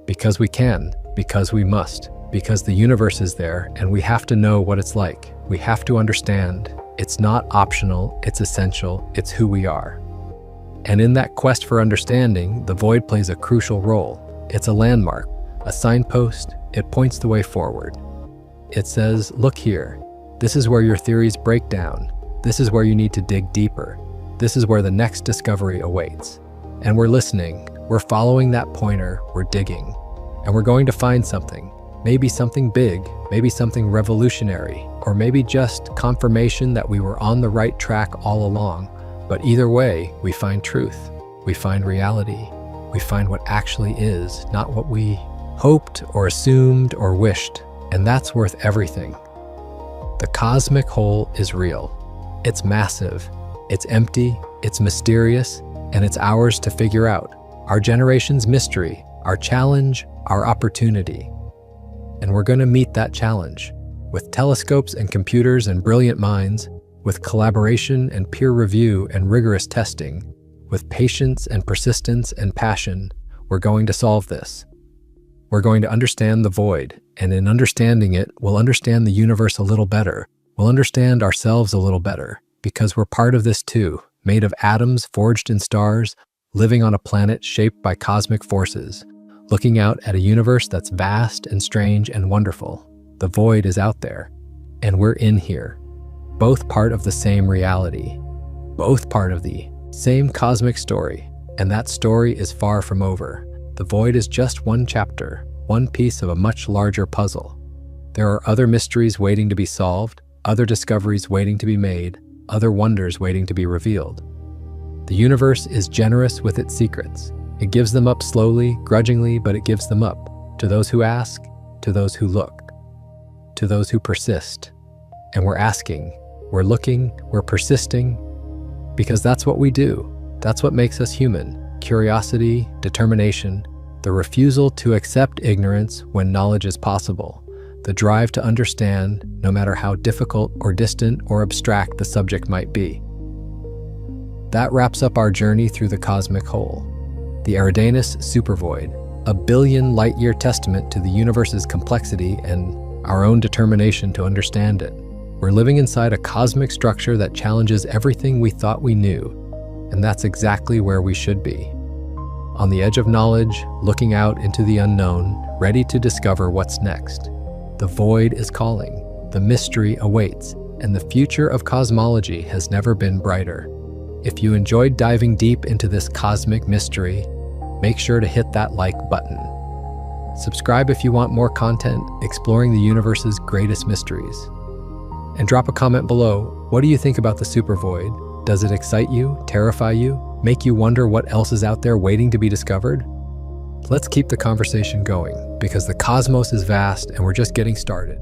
because we can, because we must, because the universe is there and we have to know what it's like. We have to understand. It's not optional, it's essential, it's who we are. And in that quest for understanding, the void plays a crucial role. It's a landmark, a signpost. It points the way forward. It says, look here, this is where your theories break down. This is where you need to dig deeper. This is where the next discovery awaits. And we're listening, we're following that pointer, we're digging. And we're going to find something, maybe something big, maybe something revolutionary, or maybe just confirmation that we were on the right track all along. But either way, we find truth, we find reality, we find what actually is, not what we hoped or assumed or wished, and that's worth everything. The cosmic whole is real. It's massive, it's empty, it's mysterious, and it's ours to figure out. Our generation's mystery, our challenge, our opportunity. And we're going to meet that challenge. With telescopes and computers and brilliant minds, with collaboration and peer review and rigorous testing, with patience and persistence and passion, we're going to solve this. We're going to understand the void, and in understanding it, we'll understand the universe a little better. We'll understand ourselves a little better, because we're part of this too, made of atoms forged in stars, living on a planet shaped by cosmic forces, looking out at a universe that's vast and strange and wonderful. The void is out there, and we're in here, both part of the same reality, both part of the same cosmic story, and that story is far from over. The void is just one chapter, one piece of a much larger puzzle. There are other mysteries waiting to be solved, other discoveries waiting to be made, other wonders waiting to be revealed. The universe is generous with its secrets. It gives them up slowly, grudgingly, but it gives them up to those who ask, to those who look, to those who persist. And we're asking, we're looking, we're persisting, because that's what we do. That's what makes us human. Curiosity, determination, the refusal to accept ignorance when knowledge is possible, the drive to understand, no matter how difficult or distant or abstract the subject might be. That wraps up our journey through the cosmic whole. The Eridanus supervoid, a billion light-year testament to the universe's complexity and our own determination to understand it. We're living inside a cosmic structure that challenges everything we thought we knew, and that's exactly where we should be. On the edge of knowledge, looking out into the unknown, ready to discover what's next. The void is calling, the mystery awaits, and the future of cosmology has never been brighter. If you enjoyed diving deep into this cosmic mystery, make sure to hit that like button. Subscribe if you want more content exploring the universe's greatest mysteries. And drop a comment below. What do you think about the supervoid? Does it excite you, terrify you, make you wonder what else is out there waiting to be discovered? Let's keep the conversation going, because the cosmos is vast and we're just getting started.